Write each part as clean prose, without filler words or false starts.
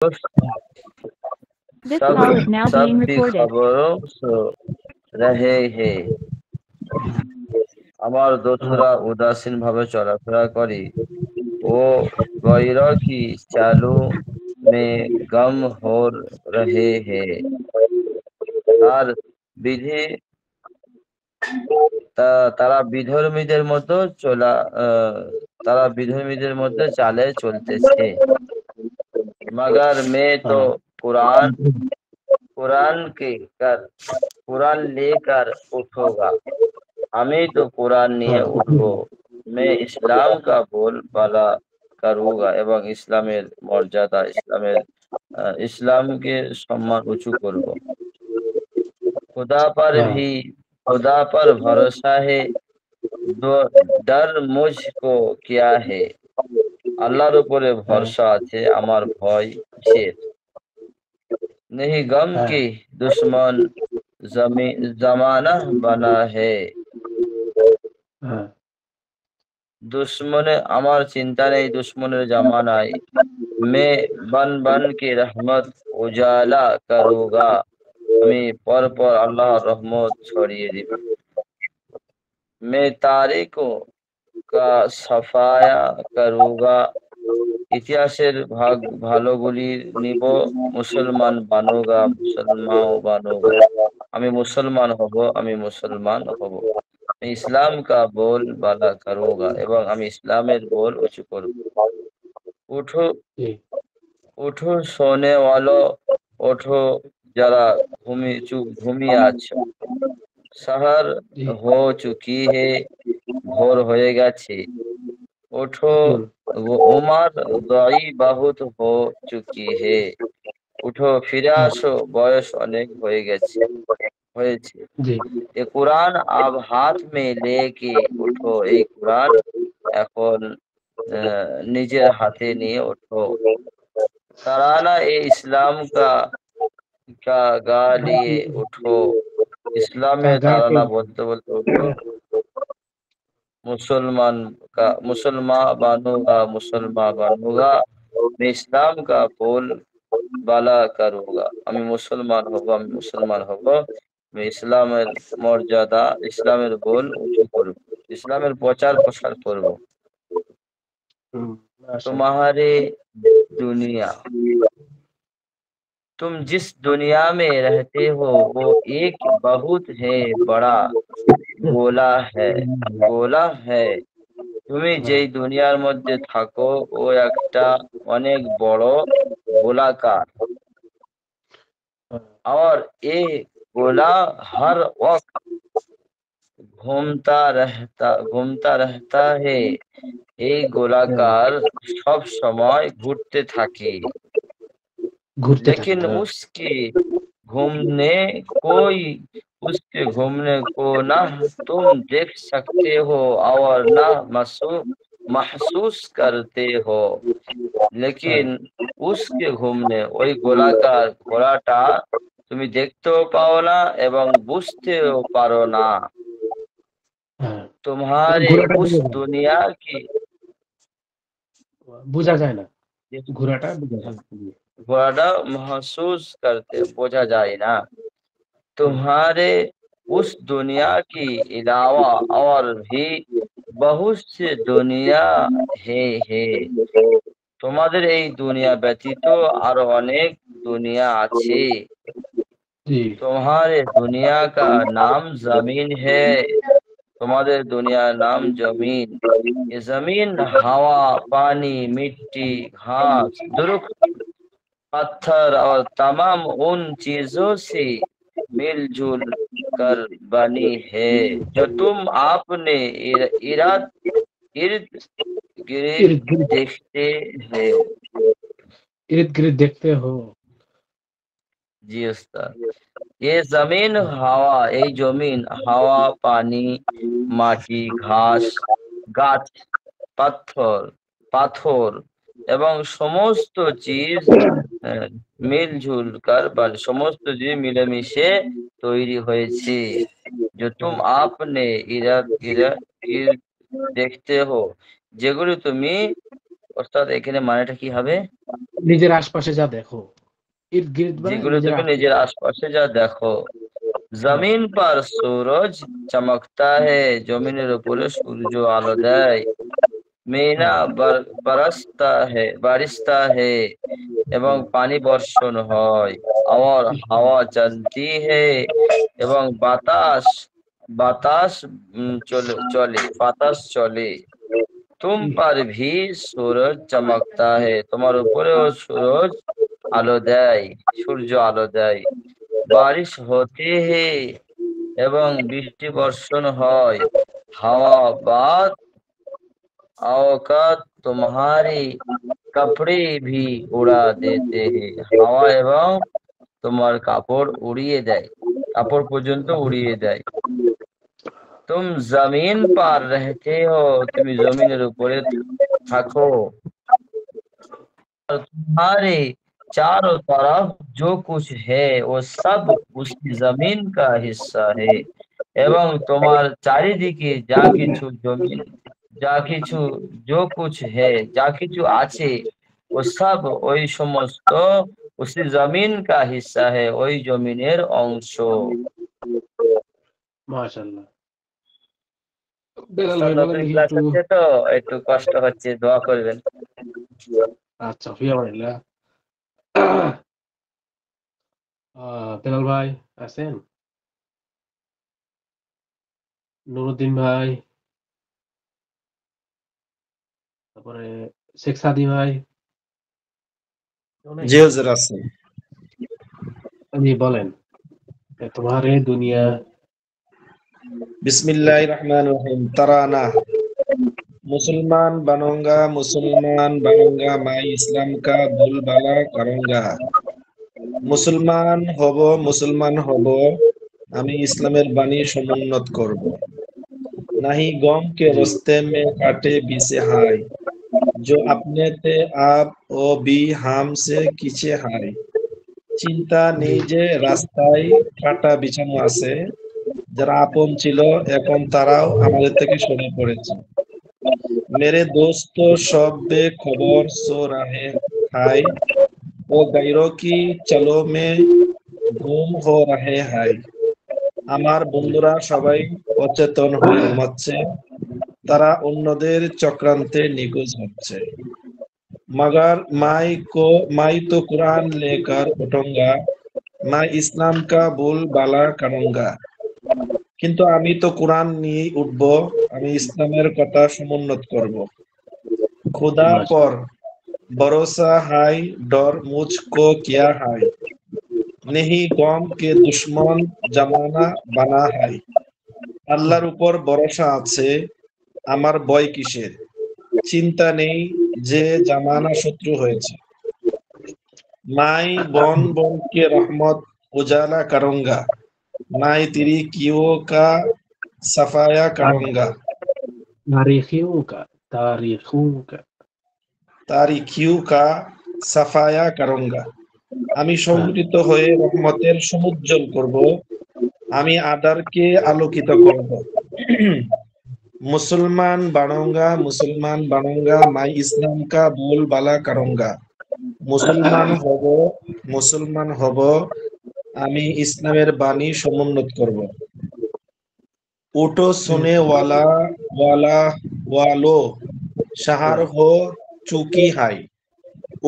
This सब call is now सब being की recorded. खबरों सो रहे हैं। আমার দোস্তরা উদাসীন ভাবে চলাফেরা করি ও गैरों की चालों में गम हो रहे हैं। তার বিধি তারা বিধর্মীদের মতো চলা আহ, তারা বিধর্মীদের মধ্যে চালে চলতেছে। मगर मैं तो कुरान कुरान के कर कुरान लेकर उठूंगा। আমি তো কোরআন নিয়ে উঠবো। मैं ইসলাম का बोलबाला करूंगा এবং ইসলামের মর্যাদা ইসলামকে সম্মান উঁচু করব। खुदा पर भी खुदा पर भरोसा है। दो डर मुझको क्या है। আল্লাহর উপরে ভরসা আছে, আমার ভয় কিসের। नहीं गम की दुश्मन जमी जमाना बना है। दुश्मन আমার চিন্তা নেই दुश्मনের জামানায়। मैं बन बन के रहमत उजाला करूंगा। আমি পর পর আল্লাহর রহমত ছড়িয়ে দিব। मैं तारीखों का सफाया करूंगा। ইতিহাসের ভালোগুলি নিব। মুসলমান বানুগা মুসলমান বানুগা। আমি মুসলমান হব, আমি মুসলমান হব। मैं इस्लाम का बोल बाला करूंगा এবং আমি ইসলামের बोल উঁচু করব। উঠো উঠো सोने वालों, ওঠো যারা ঘুমিয়ে আছো। शहर हो चुकी है, ভোর হয়ে গেছে। ওঠো वो उमर गई बहुत हो चुकी है। উঠো ফিরে আসো, বয়স অনেক হয়েছে। এ কোরআন আব হাত মে লেকে উঠো। এই কোরআন এখন নিজের হাতে নিয়ে ওঠো। তারানা এ ইসলাম কা গা লিয়ে উঠো। ইসলামে তারানা বলতে বলতে উঠো। मुसलमान मुसलमान बानूगा। मैं इस्लाम का बोल বালা কারুগা। আমি মুসলমান হব, আমি মুসলমান হব। আমি ইসলামের মর্যাদা, ইসলামের बोल উঁচু করব, ইসলামের প্রচার প্রসার করব। तुम्हारे दुनिया तुम जिस दुनिया में रहते हो वो एक बहुत है बड़ा গোলা है গোলা है। তুমি যেই দুনিয়ার মধ্যে থাকো ও একটা অনেক বড় গোলাকার। और ये गोला हर वक्त घूमता रहता है। এই গোলাকার সব সময় ঘুরতে থাকে। लेकिन घूमने कोई उसके घूमने को ना तुम देख सकते हो और ना महसूस करते हो। लेकिन उसके ঘুমনে ওই গোলাকার ঘোড়াটা তুমি দেখতেও পাও না এবং বুঝতেও পারো না। तुम्हारे उस दुनिया की ঘোড়াটা महसूस करते বোঝা যায় না। तुम्हारे उस दुनिया की अलावा और भी बहुत से दुनिया है। তোমাদের এই দুনিয়া ব্যতীত আরো অনেক দুনিয়া আছে। तुम्हारे दुनिया का नाम जमीन है। তোমাদের দুনিয়ার নাম जमीन। ये जमीन हवा, पानी, मिट्टी, घास, दरुख्त, पत्थर और तमाम उन चीजों से मिलजुल कर बनी है जो तुम आपने इर्द इर्द गिर्द देखते हो। जी उस्ताद, ये जमीन हवा, এই জমিন হাওয়া, পানি, মাটি, ঘাস, গাছ, পাথর পাথর এবং সমস্ত চিজ আহ, মিলঝুল কর মানে সমস্ত জিনিস মিলেমিশে তৈরি হয়েছে। जो तुम आपने इर्द गिर्द देखते हो, যেগুলো তুমি অর্থাৎ এখানে মানেটা কি হবে? নিজের আশপাশে যা দেখো, ইর্দ গির্দ মানে যেগুলো নিজের তুমি নিজের আশপাশে যা দেখো। জমিন পর সূরজ চমকতা হে, জমিনের উপরে সূর্য আলো দেয়। মিনা বারিশতা হে, এবং পানি বর্ষণ হয়। আর হাওয়া চলতি হে, এবং বাতাস বাতাস চলে, বাতাস চলে। তুম পার ভি সূরজ চমকতা হে, তোমার উপরেও সূরজ আলো দেয়, সূর্য আলো দেয়। বারিশ হতে হে, এবং বৃষ্টি বর্ষণ হয়। হাওয়া বাত আওকাত তোমারি কাপড়ে ভি উড়া দেতে হে, হাওয়া এবং তোমার কাপড় উড়িয়ে দেয়, কাপড় পর্যন্ত উড়িয়ে দেয়। তুম জমিন পার রহতে হো, তুমি জমিনের উপরে থাকো। तुम्हारे चारों तरफ जो कुछ है वो सब उसी जमीन का हिस्सा है। এবং তোমার চারিদিকে যা কিছু জমিন, যা কিছু जो कुछ है, যা কিছু আছে, ও সব ওই সমস্ত উসি জমিন কা হিস্সা है, ওই জমিনের অংশ। মাশাআল্লাহ। বেলাল ওস্তাদ ভাই বলেন নতুন দেখি ক্লাস একটু। হচ্ছে তো একটু কষ্ট হচ্ছে, দোয়া করবেন। আচ্ছা, ফি আমানিল্লাহ। বেলাল ভাই আছেন? নুরুদ্দিন ভাই, তারপরে শেখ সাদি ভাই, কেউ নাই? জি হুজুর আছে। জি বলেন। তোমারে দুনিয়া। बिस्मिल्लाहिर रहमानिर रहीम। तराना मुसलमान बनूंगा मैं इस्लाम का बोलबाला करूंगा। মুসলমান হব, আমি ইসলামের বাণী সমুন্নত করব। नहीं गम के জি रास्ते में काटे बीसे हाय, जो अपने थे आप ও भी हमसे किचे हाय। চিন্তা জি নেই যে রাস্তায় কাটা বিছানো আছে, যারা আপন ছিল এখন তারাও আমাদের থেকে সরে পড়েছে। मेरे दोस्त सब बेखबर सो रहे हाय, वो गैरों की चलो में गुम हो रहे हाय। আমার জি বন্ধুরা সবাই অচেতন হয়ে ঘুমাচ্ছে, তারা অন্যদের চক্রান্তে নিখোঁজ হচ্ছে। मगर मैं तो कुरान लेकर उठूंगा, मैं इस्लाम का बोलबाला करूंगा। কিন্তু আমি তো কোরআন নিয়ে উঠব, আমি ইসলামের কথা সমুন্নত করব। खुदा पर মাশাআল্লাহ। भरोसा हाय, डर मुझको क्या हाय, नहीं गम के दुश्मन जमाना बना हाय। আল্লাহর উপর ভরসা আছে, আমার ভয় কিসের, চিন্তা নেই যে জামানা শত্রু হয়েছে। मैं बन बन के रहमत उजाला करूंगा, मैं तेरी कियों का सफाया करूंगा। তারিখিউকা, তারিখুকা। तारीखियों का সাফায়া কারঙ্গা। আমি হ্যাঁ, সংগঠিত হয়ে রহমতের সমুজ্জ্বল করব, আমি আদারকে আলোকিত করব। মুসলমান বানুঙ্গা মাই ইসলাম কা बोलबाला करूंगा। মুসলমান হব, মুসলমান হব, আমি ইসলামের বাণী সমুন্নত করব। उठो सुने वालो शहर হ্যাঁ, हो चुकी है।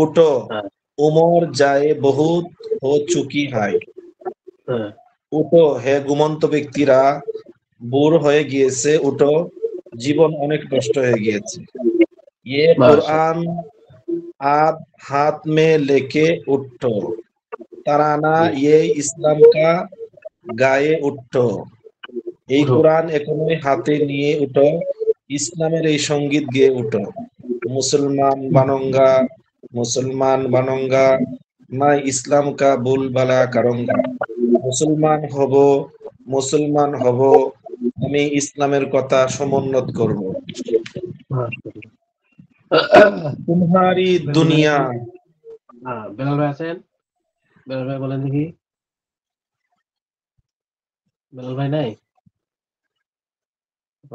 उठो হ্যাঁ, उमर जाए बहुत हो चुकी है। হ্যাঁ, উঠো হে ঘুমন্ত ব্যক্তিরা, ভোর হয়ে গিয়েছে, উঠো, জীবন অনেক নষ্ট হয়ে গিয়েছে। ये মাশাআল্লাহ। कुरान आप हाथ में लेके उठो, तराना জি, ये इस्लाम का গায়ে উঠো। এই উঠো। কোরআন এখনই হাতে নিয়ে উঠো, ইসলামের এই সঙ্গীত গেয়ে উঠো। মুসলমান বানঙ্গা মুসলমান বানঙ্গা, मैं इस्लाम का बोलबाला करूंगा। মুসলমান হব, মুসলমান হব, আমি ইসলামের কথা সমুন্নত করব। মাশাআল্লাহ। तुम्हारी বেলাল ভাই, दुनिया। বেলাল ভাই আছেন? বেলাল ভাই বলেন দেখি। বেলাল ভাই নাই?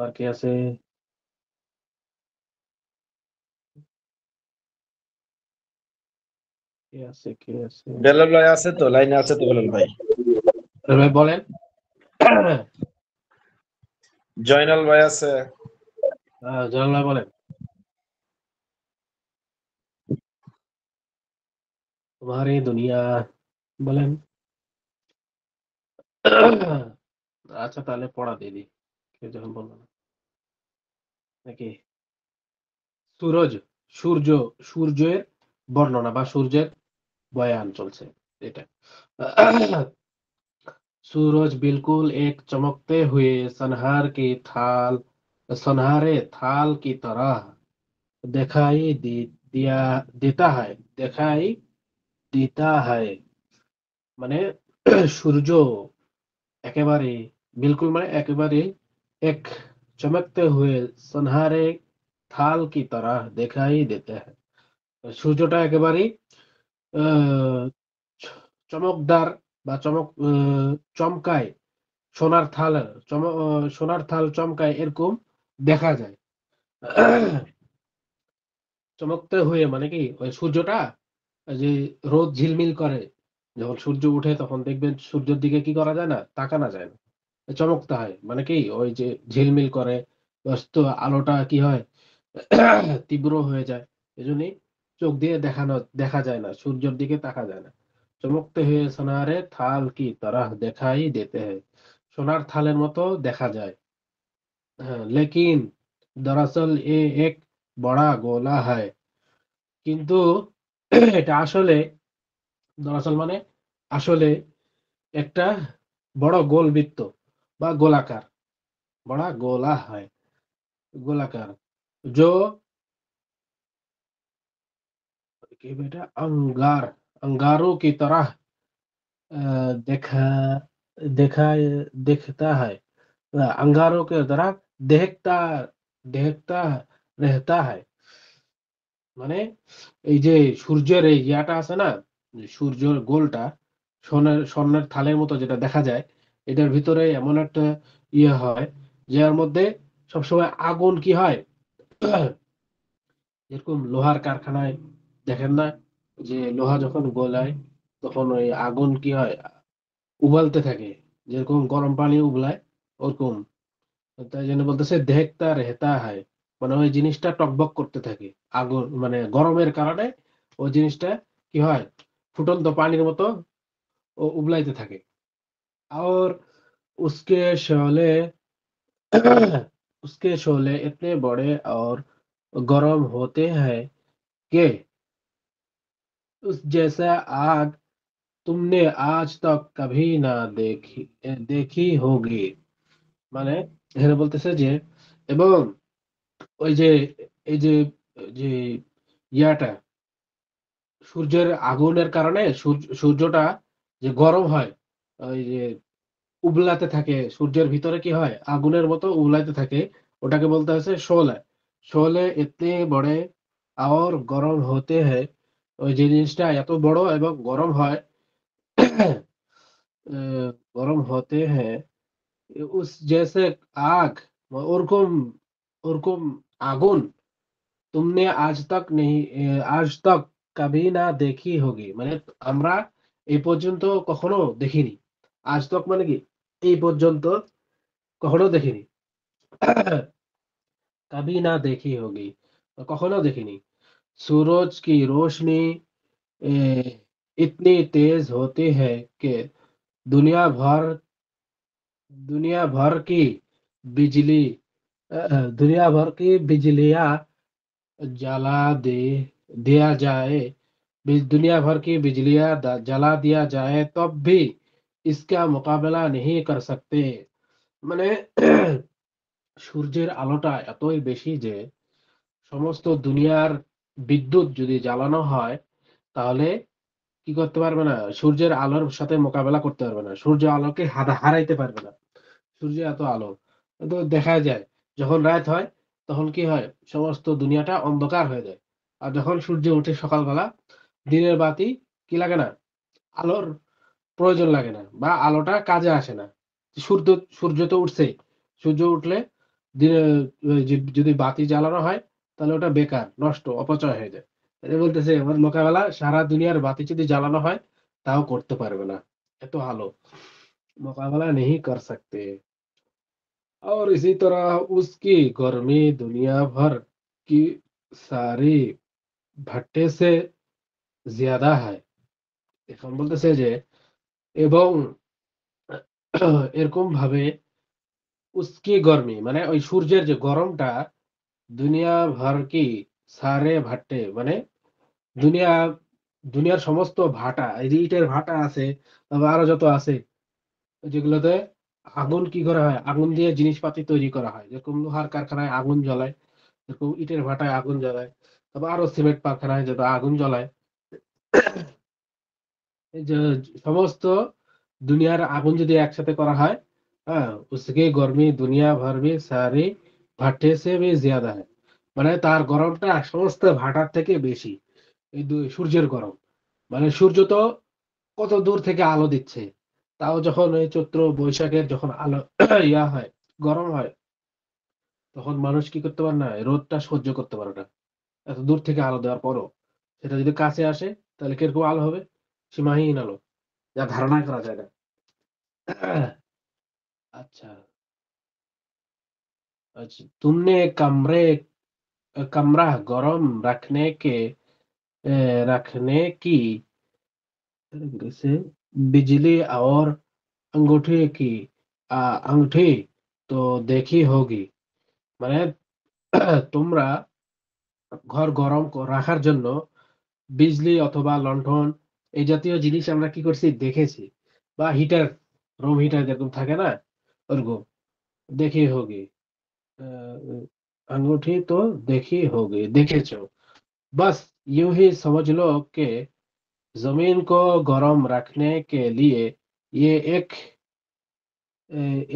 আর কে আছে? কে আছে বেলাল ভাই আছে তো, লাইনে আছে তো বেলাল ভাই? ভাই বলেন। জয়নাল ভাই আছে? জানাল ভাই বলেন। তোমার এই দুনিয়া বলেন। আচ্ছা তাহলে পড়া দিয়ে দিই, কেউ যখন বললো না নাকি। সূরজ, সূর্য, সূর্যের বর্ণনা বা সূর্যের বয়ান চলছে এটা। सूरज बिल्कुल एक चमकते हुए सुनहरे थाल की तरह दिखाई दिया देता है, दिखाई देता है। মানে সূর্য একেবারে, বিলকুল মানে একেবারে, এক চমকতে হুয়ে সুনহারে থাল কি তরহ দেখাই দিতে হ্যায়। সূর্যটা একেবারে আহ, চমকদার বা চমকায়, সোনার থাল, সোনার থাল চমকায় এরকম দেখা যায়। চমকতে হয়ে মানে কি, ওই সূর্যটা যে রোদ ঝিলমিল করে, যখন সূর্য উঠে তখন দেখবেন সূর্যের দিকে কি করা যায় না, তাকানো যায় না, চমকতে হয় মানে কি ওই যে ঝিলমিল করে, তো আলোটা কি হয়, তীব্র হয়ে যায়। এজন্যই চোখ দিয়ে দেখা যায় না, সূর্যের দিকে তাকা যায় না। চমকতে হয়ে সোনারে থাল কি তরহ দেখাই দিতে হয়, সোনার থালের মতো দেখা যায়। হ্যাঁ, লেকিন দরাসল এ এক বড়া গোলা হয়, কিন্তু এটা আসলে, দরাসল মানে আসলে, একটা বড় গোল বৃত্ত বা গোলাকার, বড়া গোলা হয়, গোলাকার। जो कि बेटा अंगारों की तरह देखा देखा दिखता है, अंगारों के तरह देखता देखता रहता है। মানে এই যে সূর্যের এই ইয়াটা আছে না, যে সূর্যের গোলটা স্বর্ণের থালের মতো যেটা দেখা যায়, এটার ভিতরে এমন একটা ইয়ে হয়, যার মধ্যে সবসময় আগুন কি হয়, যেরকম লোহার কারখানায় দেখেন না, যে লোহা যখন গলায় তখন ওই আগুন কি হয়, উবালতে থাকে, যেরকম গরম পানি উবলায় ওরকম। তাই জন্য বলতেছে দেখতা রেহতা হয়, মানে ওই জিনিসটা টকবক করতে থাকে, আগুন মানে গরমের কারণে ওই জিনিসটা কি হয়, ফুটন্ত পানির মতো উবলাইতে থাকে। और उसके शोले उसके शोले इतने बड़े और गर्म होते हैं कि उस जैसा आग तुमने आज तक कभी ना देखी होगी। মানে এখানে বলতেছে যে, এবং ওই যে এই যে যে ইয়াটা, সূর্যের আগুনের কারণে সূর্যটা যে গরম হয়, ওই যে উবলাতে থাকে, সূর্যের ভিতরে কি হয়, আগুনের মতো উবলাতে থাকে, ওটাকে বলতে হচ্ছে শোলে। শোলে এতে বড় আর গরম হতে হয়, ওই যে জিনিসটা এত বড় এবং গরম হয়, গরম হতে हैं उस जैसे आग, ওরকম ওরকম আগুন, तुमने आज तक कभी ना देखी होगी, মানে আমরা এই পর্যন্ত কখনো দেখিনি। আজ তক মানে কি, এই পর্যন্ত কখনো দেখিনি। कभी ना देखी होगी, কখনো দেখিনি। सूरज की रोशनी इतनी तेज होती है कि दुनिया भर दुनिया भर की बिजली दुनिया भर की बिजलियां जला दे दिया जाए, दुनिया भर की बिजलियां जला दिया जाए तब भी इसका मुकाबला नहीं कर सकते। মানে সূর্যের আলোটা এতই বেশি যে সমস্ত দুনিয়ার বিদ্যুৎ যদি জ্বালানো হয়, তাহলে কি করতে পারবে না, সূর্যের আলোর সাথে মোকাবেলা করতে পারবে না, সূর্য আলোকে হারাইতে পারবে না। সূর্য এত আলো, তো দেখা যায় যখন রাত হয় তখন কি হয়, সমস্ত দুনিয়াটা অন্ধকার হয়ে যায়। আর যখন সূর্য ওঠে সকালবেলা, দিনের বাতি কি লাগে না, আলোর প্রয়োজন লাগে না বা আলোটা কাজে আসে না। সূর্য সূর্য তো উঠছে, সূর্য উঠলে দিনে যদি বাতি জ্বালানো হয় তাহলে ওটা বেকার, নষ্ট, অপচয় হয়ে যায়। এটা বলতেছে ওর মোকাবেলা সারা দুনিয়ার বাতি যদি জ্বালানো হয় তাও করতে পারবে না, এত আলো, मुकाबला नहीं कर सकते। और इसी तरह उसकी गर्मी दुनिया भर की सारी भट्टे से ज्यादा है। এখন বলতেছে যে এবং এরকম ভাবে উসকি গরমি মানে ওই সূর্যের যে গরমটা দুনিয়া ভর কি সারে ভাট্টে মানে দুনিয়া দুনিয়ার সমস্ত ভাটা, এই যে ইটের ভাটা আছে, তারপর আরো যত আছে যেগুলোতে আগুন কি করা হয়, আগুন দিয়ে জিনিসপাতি তৈরি করা হয়, যেরকম লোহার কারখানায় আগুন জ্বলায়, যেরকম ইটের ভাটায় আগুন জ্বলায়, তারপর আরো সিমেন্ট কারখানায় যেটা আগুন জ্বলায়, এই যে সমস্ত দুনিয়ার আগুন যদি একসাথে করা হয়, হ্যাঁ, उसकी गर्मी दुनिया भर में सारी भट्टे से भी ज्यादा है। মানে তার গরমটা সমস্ত ভাটার থেকে বেশি, এই সূর্যের গরম। মানে সূর্য তো কত দূর থেকে আলো দিচ্ছে, তাও যখন এই চৈত্র বৈশাখের যখন আলো ইয়া হয়, গরম হয়, তখন মানুষ কি করতে পারে না, রোদটা সহ্য করতে পারে না। এত দূর থেকে আলো দেওয়ার পরও সেটা যদি কাছে আসে তাহলে কিরকম আলো হবে, সীমাহীন আলো, যা ধারণা করা যায় না। अच्छा, अच्छा तुमने कमरा गरम रखने की से बिजली और अंगूठी की अंगूठी तो देखी होगी। মানে তোমরা ঘর গরম রাখার জন্য বিজলি অথবা লণ্ঠন এই জাতীয় জিনিস আমরা কি করছি দেখেছি, বা হিটার, রুম হিটার যেরকম থাকে না ওরকম দেখি হোগি, अंगूठी तो देखी होगी, देखेছো। बस यूं ही समझ लो कि जमीन को गर्म रखने के लिए ये एक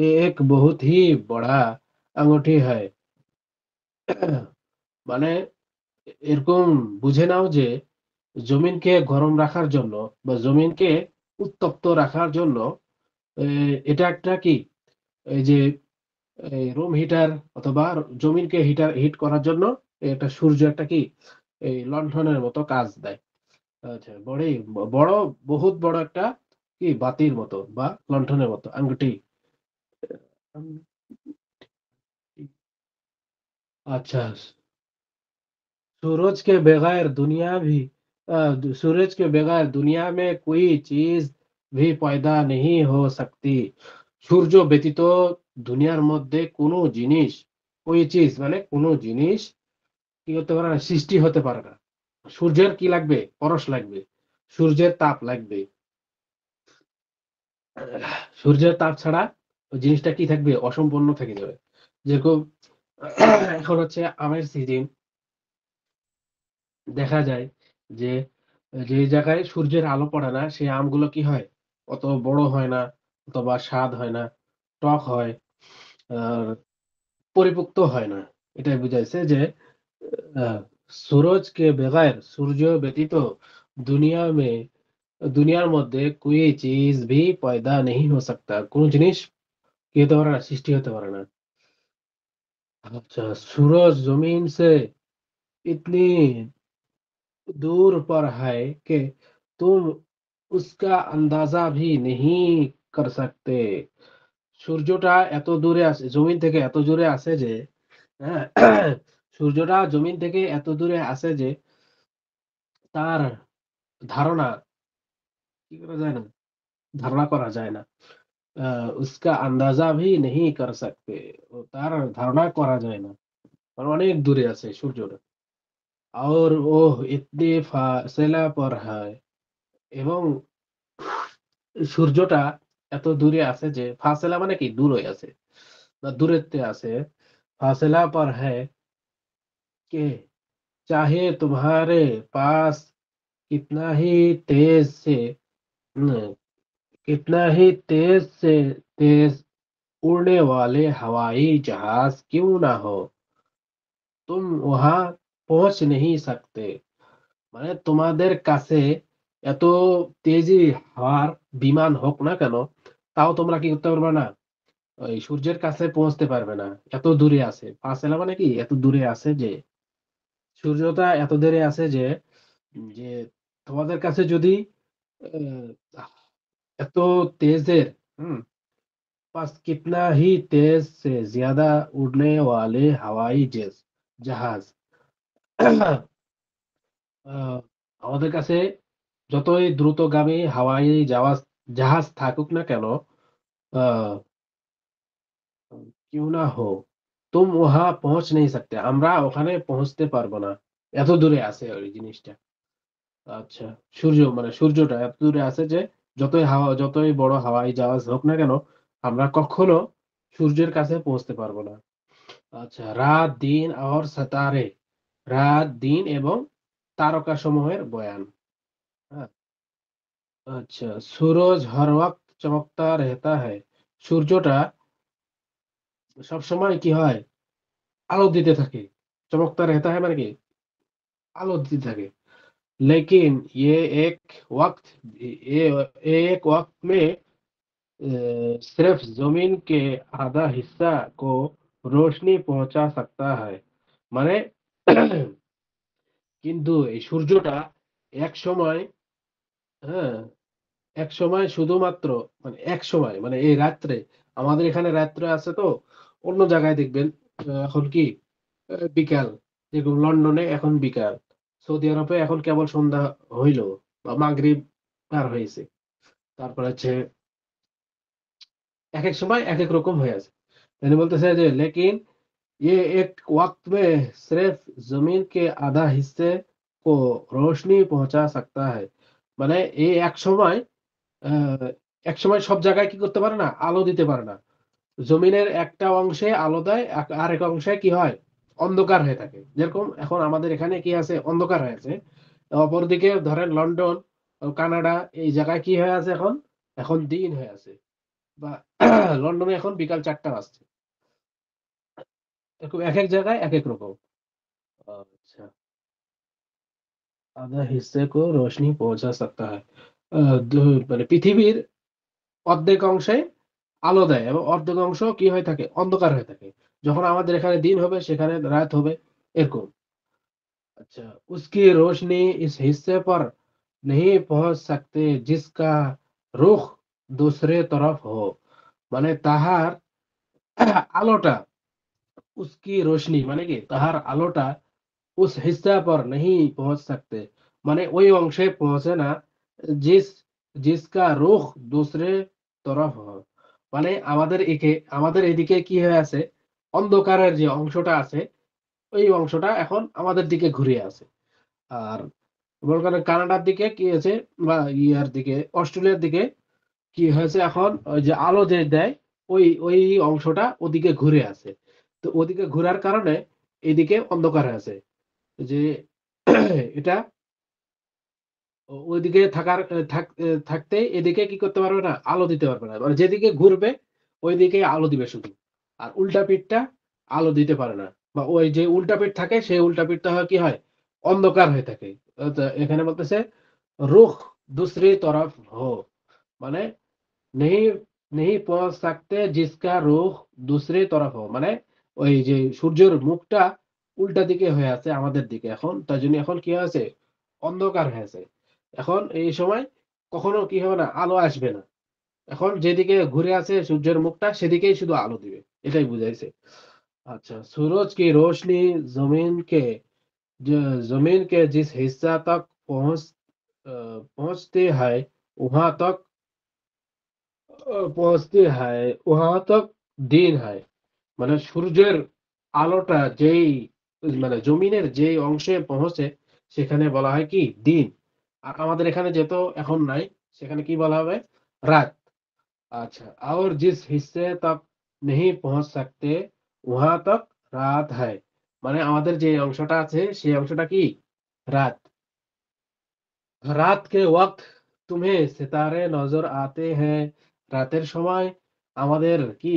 ये एक बहुत ही बड़ा अंगूठी है। মানে এরকম বুঝে নাও যে জমিনকে গরম রাখার জন্য বা জমিনকে উত্তপ্ত রাখার জন্য এটা একটা কি, এই যে রুম হিটার অথবা জমিনকে হিট করার জন্য একটা সূর্য একটা কি এই লণ্ঠনের মতো কাজ দেয়। আচ্ছা, বড় বহুত বড় একটা কি বাতির মতো বা লণ্ঠনের মতো আঙ্গুটি। আচ্ছা, सूरज के बगैर दुनिया भी सूरज के बगैर दुनिया में कोई चीज भी पैदा नहीं हो सकती। সূর্য ব্যতীত দুনিয়ার মধ্যে কোনো জিনিস, ওই চিজ মানে কোনো জিনিস কি হতে পারে না, সৃষ্টি হতে পারে না। সূর্যের কি লাগবে, পরশ লাগবে, সূর্যের তাপ লাগবে। সূর্যের তাপ ছাড়া ওই জিনিসটা কি থাকবে, অসম্পূর্ণ থেকে যাবে। যেরকম এখন হচ্ছে আমের সিজন, দেখা যায় যে যে জায়গায় সূর্যের আলো পড়ে না সেই আমগুলো কি হয়, অত বড় হয় না, অথবা স্বাদ হয় না, টক হয়, আর পরিপুক্ত হয় না। এটাই বুঝাইছে যে আহ, सूरज के बगैर সূর্য ব্যতীত দুনিয়া মে দুনিয়ার মধ্যে কোई चीज भी पैदा नहीं हो सकता, কোন জিনিস কি হতে পারে না, সৃষ্টি হতে পারে না। আচ্ছা, सूरज जमीन से इतनी दूर पर है कि तुम उसका अंदाजा भी नहीं कर सकते। সূর্যটা এত দূরে আছে জমিন থেকে, এত দূরে আছে যে হ্যাঁ, সূর্যটা জমিন থেকে এত দূরে আছে যে তার ধারণা কি করা যায় না, ধারণা করা যায় না। उसका अंदाजा भी नहीं कर सकते, ও তার ধারণা করা যায় না, মানে অনেক দূরে আছে সূর্যটা। और वो इतने फासला पर है, এবং সূর্যটা এত দূরে আছে যে ফাসেলা মানে কি দূরে আছে বা দূরত্বে আছে। फासला पर है कि चाहे तुम्हारे पास कितना ही तेज से न, कितना ही तेज उड़ने वाले हवाई जहाज क्यों ना हो, तुम वहां पहुंच नहीं सकते। মানে তোমাদের কাছে এত তেজি হাওয়ার বিমান হোক না কেন, তাও তোমরা কি করতে পারবে না, ওই সূর্যের কাছে পৌঁছতে পারবে না, এত দূরে আছে। ফাসেলা মানে কি এত দূরে আছে যে, সূর্যটা এত দূরে আছে যে যে তোমাদের কাছে যদি আহ, এত तेजের पास कितना ही तेज से ज्यादा उड़ने वाले हवाई जहाज আমাদের কাছে যতই দ্রুতগামী হাওয়াই জাহাজ জাহাজ থাকুক না কেন আহ, क्यों ना हो तुम वहां पहुंच नहीं सकते আমরা ওখানে পৌঁছতে পারবো না এত দূরে আছে ওই জিনিসটা আচ্ছা সূর্যটা এত দূরে আছে যে যতই বড় হাওয়াই জাহাজ হোক না কেন আমরা কখনো সূর্যের কাছে পৌঁছতে পারবো না আচ্ছা রাত দিন আর সিতারে রাত দিন এবং তারকা সমূহের বয়ান হ্যাঁ আচ্ছা सूरज हर वक्त चमकता रहता है সূর্যটা সব সময় কি হয় আলো দিতে থাকে चमकता रहता है মানে কি আলো দিতে থাকে लेकिन ये एक वक्त ये एक वक्त में सिर्फ जमीन के आधा हिस्सा को रोशनी पहुंचा सकता है মানে কিন্তু এই সূর্যটা এক সময় হ্যাঁ এক সময় শুধুমাত্র মানে এক সময় মানে এই রাত্রে আমাদের এখানে রাত্রে আছে তো অন্য জায়গায় দেখবেন এখন কি বিকাল যেরকম লন্ডনে এখন বিকাল সৌদি আরবে এখন কেবল সন্ধ্যা হইলো বা মাগরিব পার হয়েছে তারপর হচ্ছে এক এক সময় এক এক রকম হয়ে আছে তিনি বলতেছে যে लेकिन ये एक वक्त में सिर्फ जमीन के आधा हिस्से को रोशनी पहुंचा सकता है মানে এই আহ, এক সময় সব জায়গায় কি করতে পারে না আলো দিতে পারে না জমিনের একটা অংশে আলো দেয় আরেক অংশে কি হয় অন্ধকার হয়ে থাকে যেরকম এখন আমাদের এখানে কি আছে অন্ধকার হয়ে আছে অপরদিকে ধরেন লন্ডন ও কানাডা এই জায়গায় কি হয়ে আছে এখন এখন দিন হয়ে আছে বা লন্ডনে এখন বিকাল 4টা বাজছে এরকম এক এক জায়গায় এক এক রকম আচ্ছা আধা হিस्से को रोशनी पहुंचा सकता है মানে পৃথিবীর অর্ধেক অংশে আলো দেয় এবং অর্ধেক অংশ কি হয়ে থাকে অন্ধকার হয়ে থাকে যখন আমাদের এখানে দিন হবে সেখানে রাত হবে এরকম अच्छा उसकी रोशनी इस हिस्से पर नहीं पहुंच सकते जिसका रुख दूसरे तरफ हो মানে তাহার আলোটা उसकी रोशनी মানে কি তাহার আলোটা उस हिस्सा पर नहीं पहुंच सकते মানে ওই অংশে পৌঁছে না जिस जिसका रुख दूसरे तरफ हो মানে আমাদের এদিকে কি হয়ে আছে অন্ধকারের যে অংশটা আছে ওই অংশটা এখন আমাদের দিকে ঘুরে আছে আর মনে করেন কানাডার দিকে কি হয়েছে বা ইয়ার দিকে অস্ট্রেলিয়ার দিকে কি হয়েছে এখন ওই যে আলো যে দেয় ওই অংশটা ওদিকে ঘুরে আছে তো ওদিকে ঘোরার কারণে এদিকে অন্ধকার হয়ে আছে যে এটা ওইদিকে থাকতে এদিকে কি করতে পারবে না আলো দিতে পারবে না মানে যেদিকে ঘুরবে ওইদিকে আলো দিবে শুধু আর উল্টা পিঠটা আলো দিতে পারে না বা ওই যে উল্টা পিঠ থাকে সেই উল্টা পিঠটা হয় কি হয় অন্ধকার হয়ে থাকে তো এখানে বলতেছে রুখ দুসরি তরফ হো মানে নেই নেই পৌঁছ सकते जिसका रुख दूसरी तरफ हो মানে ওই যে সূর্যের মুখটা উল্টা দিকে হয়ে আছে আমাদের দিকে এখন তাই জন্য এখন কি হয়েছে অন্ধকার হয়েছে এখন এই সময় কখনো কি হবে না আলো আসবে না এখন যেদিকে ঘুরে আছে সূর্যের মুখটা সেদিকেই শুধু আলো দিবে এটাই বুঝাইছে अच्छा सूरज की रोशनी जमीन के जमीन के जिस हिस्सा तक पहुंचती है वहां तक পৌঁছতে হয় वहां तक দিন হয় মানে সূর্যের আলোটা যেই মানে জমিনের যেই অংশে পৌঁছে সেখানে বলা হয় কি দিন আর আমাদের এখানে যেহেতু এখন নাই সেখানে কি বলা হবে রাত अच्छा और जिस हिस्से तक नहीं पहुंच सकते वहां तक রাত है মানে আমাদের যে অংশটা আছে সেই অংশটা কি রাত রাত के वक्त तुम्हें सितारे नजर आते हैं রাতের সময় আমাদের কি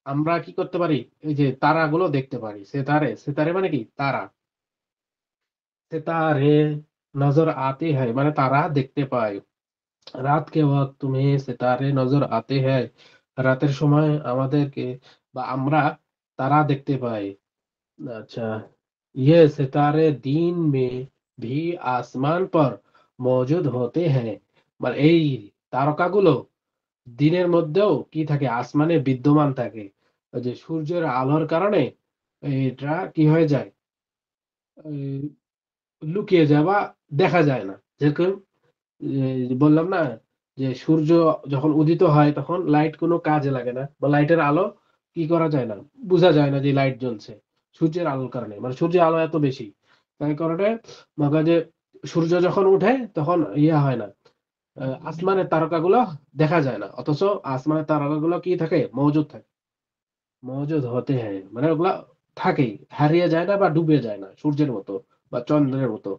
আমরা কি করতে পারি এই যে তারাগুলো দেখতে পারি সেতারে সেতারে মানে কি তারা সেতারে নজর আতে হয় মানে তারা দেখতে পায় রাত के वक्त तुम्हें सितारे नजर आते हैं রাতের সময় আমাদেরকে বা আমরা তারা দেখতে পাই अच्छा ये सितारे दिन में भी आसमान पर मौजूद होते हैं। মানে এই তারকাগুলো দিনের মধ্যেও কি থাকে, আসমানে বিদ্যমান থাকে। ওই যে সূর্যের আলোর কারণে এটা কি হয়ে যায়, এই লুকিয়ে যায় বা দেখা যায় না। যেরকম বললাম না যে সূর্য যখন উদিত হয় তখন লাইট কোনো কাজে লাগে না, বা লাইটের আলো কি করা যায় না, বোঝা যায় না যে লাইট জ্বলছে সূর্যের আলোর কারণে। মানে সূর্যের আলো এত বেশি, তাই কারণে মনে যে সূর্য যখন উঠে তখন ইয়ে হয় না, আসমানের তারকাগুলো দেখা যায় না, অথচ আসমানের তারকাগুলো কি থাকে, মজুদ থাকে, মজুদ হতে হ্যাঁ, মানে ওগুলা থাকেই, হারিয়ে যায় না বা ডুবে যায় না সূর্যের মতো বা চন্দ্রের মতো,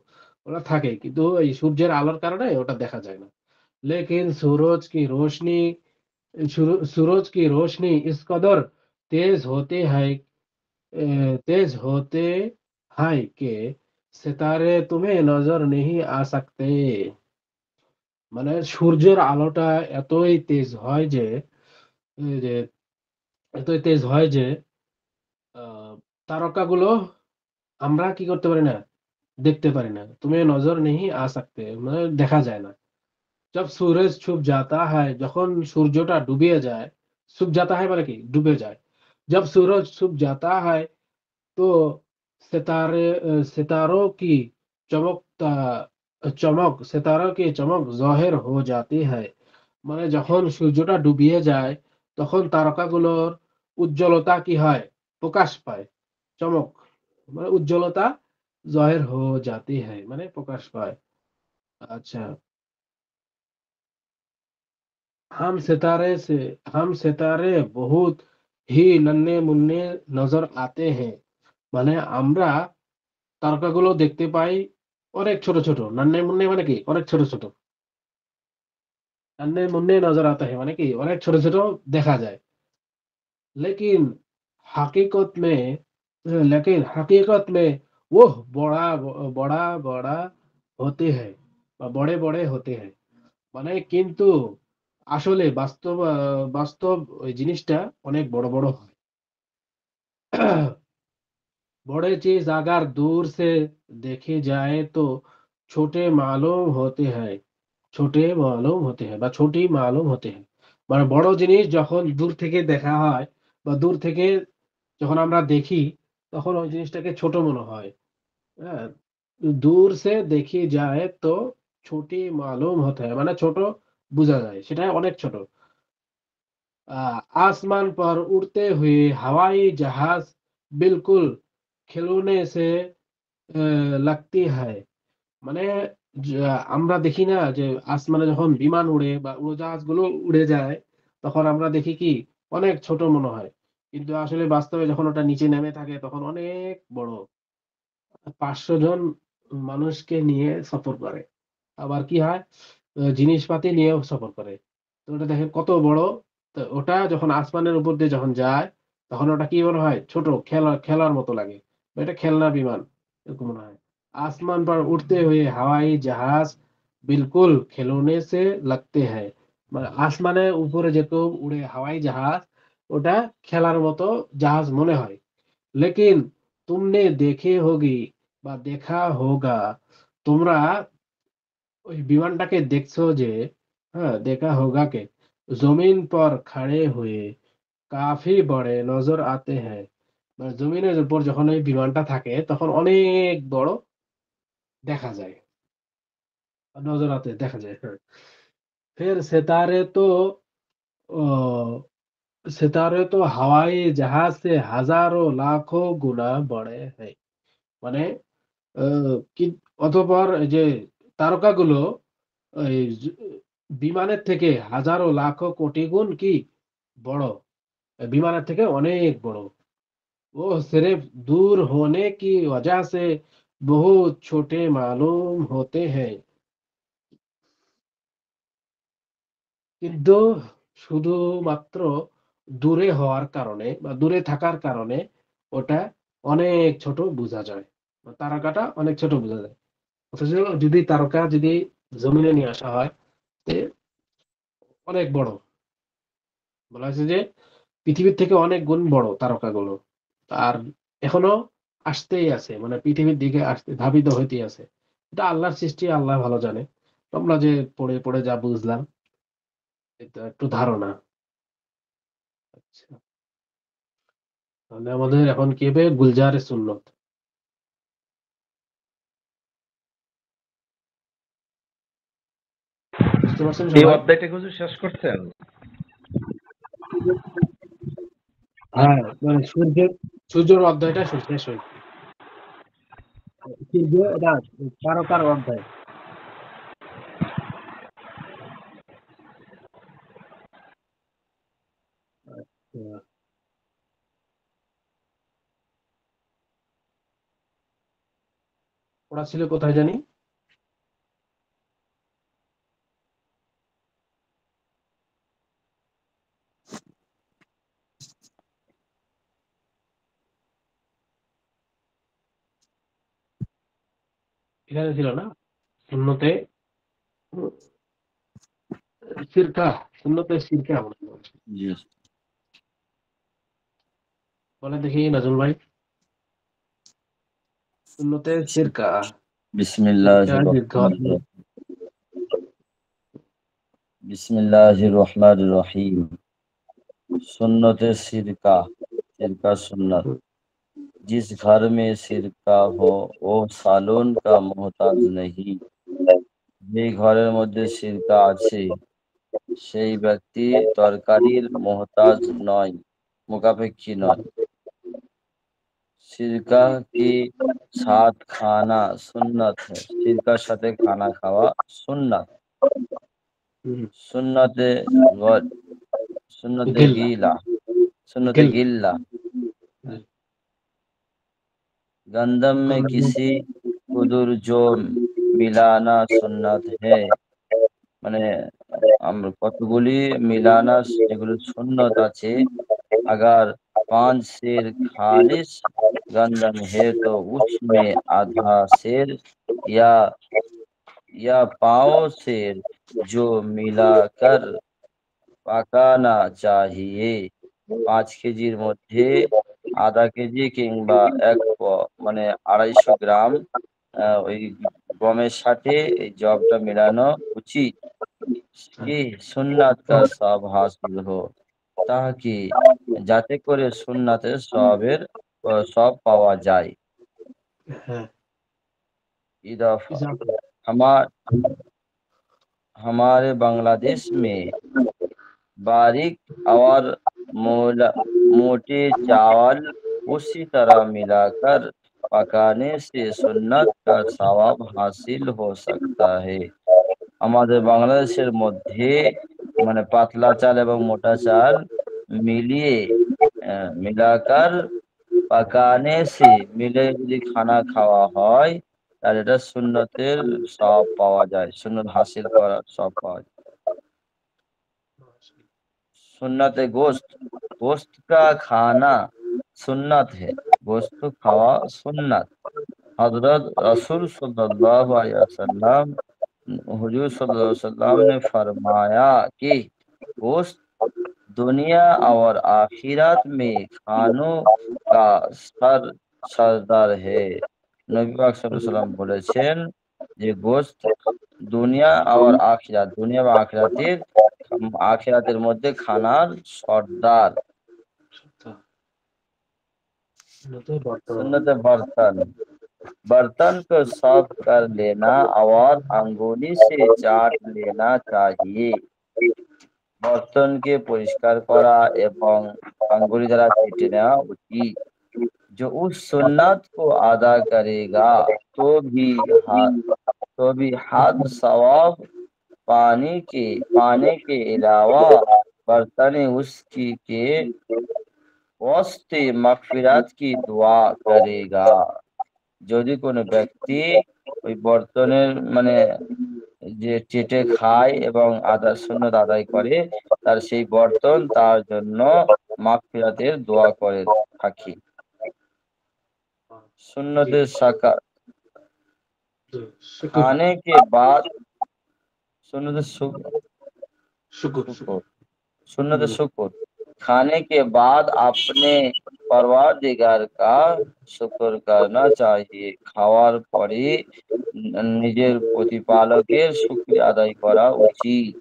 ওরা থাকেই, কিন্তু এই সূর্যের আলোর কারণে ওটা দেখা যায় না। लेकिन सूरज की रोशनी इस कदर तेज होती है, तेज होते हैं कि सितारे तुम्हें नजर नहीं आ सकते। মানে সূর্যের আলোটা এতই তেজ হয় যে, এই যে এতই তেজ হয় যে আহ, তারকাগুলো আমরা কি করতে পারি না, দেখতে পারি না। তুমি নজর নেই আ सकते, মানে দেখা যায় না। जब सूरज छुप जाता है, যখন সূর্যটা ডুবে যায়, छुप जाता है মানে কি, ডুবে যায়। जब सूरज छुप जाता है तो सितारों की सितारों की चमक ज़ाहिर हो जाती है। মানে যখন সূর্যটা ডুবিয়ে যায় তখন তারকাগুলোর উজ্জ্বলতা কি হয়, প্রকাশ পায়। চমক মানে উজ্জ্বলতা ज़ाहिर हो जाती है মানে প্রকাশ পায়। আচ্ছা, हम सितारे से हम सितारे बहुत ही नन्हे मुन्ने नजर आते हैं। মানে আমরা তারকাগুলো দেখতে পাই অনেক ছোট ছোট, নন্হে মুন্নে মানে কি অনেক ছোট ছোট, নন্হে মুন্নে নজর আতে हैं মানে কি অনেক ছোট ছোট দেখা যায়। लेकिन हकीकत में लेकिन हकीकत में वो बड़ा बड़ा होते हैं বা বড়ে বড়ে হতে हैं। মানে কিন্তু আসলে বাস্তব ওই জিনিসটা অনেক বড় বড় হয়। बड़े चीज अगर दूर से देखे जाए तो छोटे मालूम होते हैं, ছোটে মালুম হতে হয় বা ছোটি মালুম হতে হয়। মানে বড় জিনিস যখন দূর থেকে দেখা হয় বা দূর থেকে যখন আমরা দেখি তখন ওই জিনিসটাকে ছোট মনে হয়। হ্যাঁ, দূর সে দেখি যায় তো ছোটি মালুম হতে হয় মানে ছোট বোঝা যায়, সেটা অনেক ছোট। आसमान पर उड़ते हुए हवाई जहाज बिल्कुल खिलौने से লাগতি হয়। মানে আমরা দেখি না যে আসমানে যখন বিমান উড়ে বা উড়োজাহাজগুলো উড়ে যায় তখন আমরা দেখি কি অনেক ছোট মনে হয়, কিন্তু আসলে বাস্তবে যখন ওটা নিচে নেমে থাকে তখন অনেক বড়। 500 জন মানুষকে নিয়ে সফর করে। আবার কি হয়, জিনিসপাতি নিয়েও সফর করে। তো ওটা দেখেন কত বড়। তো ওটা যখন আসমানের উপর দিয়ে যখন যায় তখন ওটা কি মনে হয়, ছোট খেলার মতো লাগে, বা এটা খেলনা বিমান এরকম মনে হয়। आसमान पर उड़ते हुए हवाई जहाज बिल्कुल खिलौने से लगते हैं। মানে আসমানের উপরে যেরকম উড়ে হাওয়াই জাহাজ, ওটা খেলার মতো জাহাজ মনে হয়। लेकिन तुमने देखे होगी বা দেখা होगा, তোমরা ওই বিমানটাকে দেখছো যে, হ্যাঁ দেখা होगा के जमीन पर खड़े हुए काफी बड़े नजर आते हैं। মানে জমিনের উপর যখন ওই বিমানটা থাকে তখন অনেক বড় দেখা যায়, নজর আতে দেখা যায়, হ্যাঁ। फिर अ, सितारे तो हवाई जहाज से हजारों लाखों गुना बड़े हैं। মানে কি অতঃপর এই যে তারকাগুলো এই বিমানের থেকে হাজারো লাখো কোটি গুণ কি বড়, বিমানের থেকে অনেক বড়। वो सिर्फ दूर होने की वजह से बहुत छोटे मालूम होते हैं। কিন্তু শুধুমাত্র দূরে হওয়ার কারণে বা দূরে থাকার কারণে ওটা অনেক ছোট বোঝা যায়, তারকাটা অনেক ছোট বোঝা যায়। অথচ যদি তারকা যদি জমিনে নিয়ে আসা হয় তে অনেক বড়, বলা হয়েছে যে পৃথিবীর থেকে অনেক গুণ বড় তারকাগুলো। আর এখনো আসতেই আছে, মানে পৃথিবীর দিকে আসতে ধাবিত হইতেই আছে। এটা আল্লাহর সৃষ্টি, আল্লাহ ভালো জানে। আমরা যে পড়ে পড়ে যা বুঝলাম, এটা একটু ধারণা। আচ্ছা, তাহলে আমাদের এখন কি হবে? গুলজারে সুন্নত। বুঝতে পারছেন এই সবাই? অধ্যায়টা হুজুর শেষ করছেন? হ্যাঁ, মানে সূর্যের অধ্যায়টা শেষ হয়েছে। সূর্য এটা তারকার অধ্যায়। আচ্ছা, ওরা ছিল কোথায় জানি? এখানে ছিল না? সুন্নতে সিরকা, সুন্নতে সিরকা মনে হয়। জি। বলে দেখি নাজুল ভাই, সুন্নতে সিরকা। সিরকা বিসমিল্লাহির যে ঘর। রহমানির রহিম। बिस्मिल्लाहिर रहमानिर रहीम। सुन्नत सिरका, सिरका सुन्नत। जिस घर में सिरका हो वो सालून का मोहताज नहीं। যে ঘরের মধ্যে সিরকা আছে সেই ব্যক্তি তরকারির मोहताज নয়, মুখাপেক্ষী নয়। सिरका के साथ खाना सुन्नत है। सिरकार साथे खाना खावा सुन्नत। सुन्नत ग- सुन्नत গিল্লা, गीला, सुन्नत গিল। गिल्ला। गंदम में किसी कुदुर जो मिलाना सुन्नत है। মানে আমরা কতগুলি মিলানা যেগুলো সুন্নত আছে, अगर 5 सेर खालिश गंदम है तो उसमें आधा सेर या या पाँव सेर जो मिलाकर পাকানা চাহিয়ে। 5 কেজির মধ্যে আধা কেজি কিংবা মানে 250 গ্রাম ওই গমের সাথে এই জবটা মেলানো উচিত। কি সুন্নাত কা সওয়াব হাসিল হো, তাকি যাতে করে সুন্নাতের সওয়াব পাওয়া যায়। হ্যাঁ, इजाफा ইজাফা। हमार हमारे बांग्लादेश में बारीक और मोटे चावल उसी तरह मिलाकर पकाने से सुन्नत का सवाब हासिल हो सकता है। আমাদের বাংলাদেশের মধ্যে মানে পাতলা চাল এবং মোটা চাল মিলিয়ে মিলাকার পাকানে সে মিলে যদি খানা খাওয়া হয় তাহলে এটা সুন্নতের সওয়াব পাওয়া যায়, সুন্নত হাসিল করার সওয়াব পাওয়া যায়। सुन्नत गोश्त, गोश्त का खाना सुन्नत है। गोश्त खावा सुन्नत। हजरत रसूल सल्लल्लाहु अलैहि वसल्लम, हुजूर सल्लल्लाहु अलैहि वसल्लम ने फरमाया कि गोश्त दुनिया और आखिरत में खानों का सरदार है। নবী পাক সাল্লাল্লাহু আলাইহি ওয়াসাল্লাম বলেছেন যে গোশত দুনিয়া বা আখিরাতের মধ্যে খানার সর্দার। সুন্নতে বর্তমান। सुन्नत बर्तन, बर्तन को साफ कर लेना और अंगुली से चाट लेना चाहिए। বর্তনকে পরিষ্কার করা এবং আঙ্গুলি দ্বারা চেটে নেওয়া উচিত। जो उस सुन्नत को अदा करेगा तो भी हा- तो भी हद सवाब पाने के अलावा बर्तन उसकी के वास्ते मगफिरात की दुआ करेगा। যদি কোনো ব্যক্তি ওই বর্তনের মানে যে চেটে খায় এবং সুন্নত আদায় করে, তার সেই বর্তন তার জন্য মাগফিরাতের দোয়া করে থাকি। জি, सुन्नत शाका জি, শুকুর, खाने के बाद सुन्नत শুকুর, शुक्र শুকুর। सुन्नत शुक्र खाने के बाद अपने परवरदिगार का शुक्र करना चाहिए। খাওয়ার পরে নিজের প্রতিপালকের শুকরিয়া আদায় করা উচিত।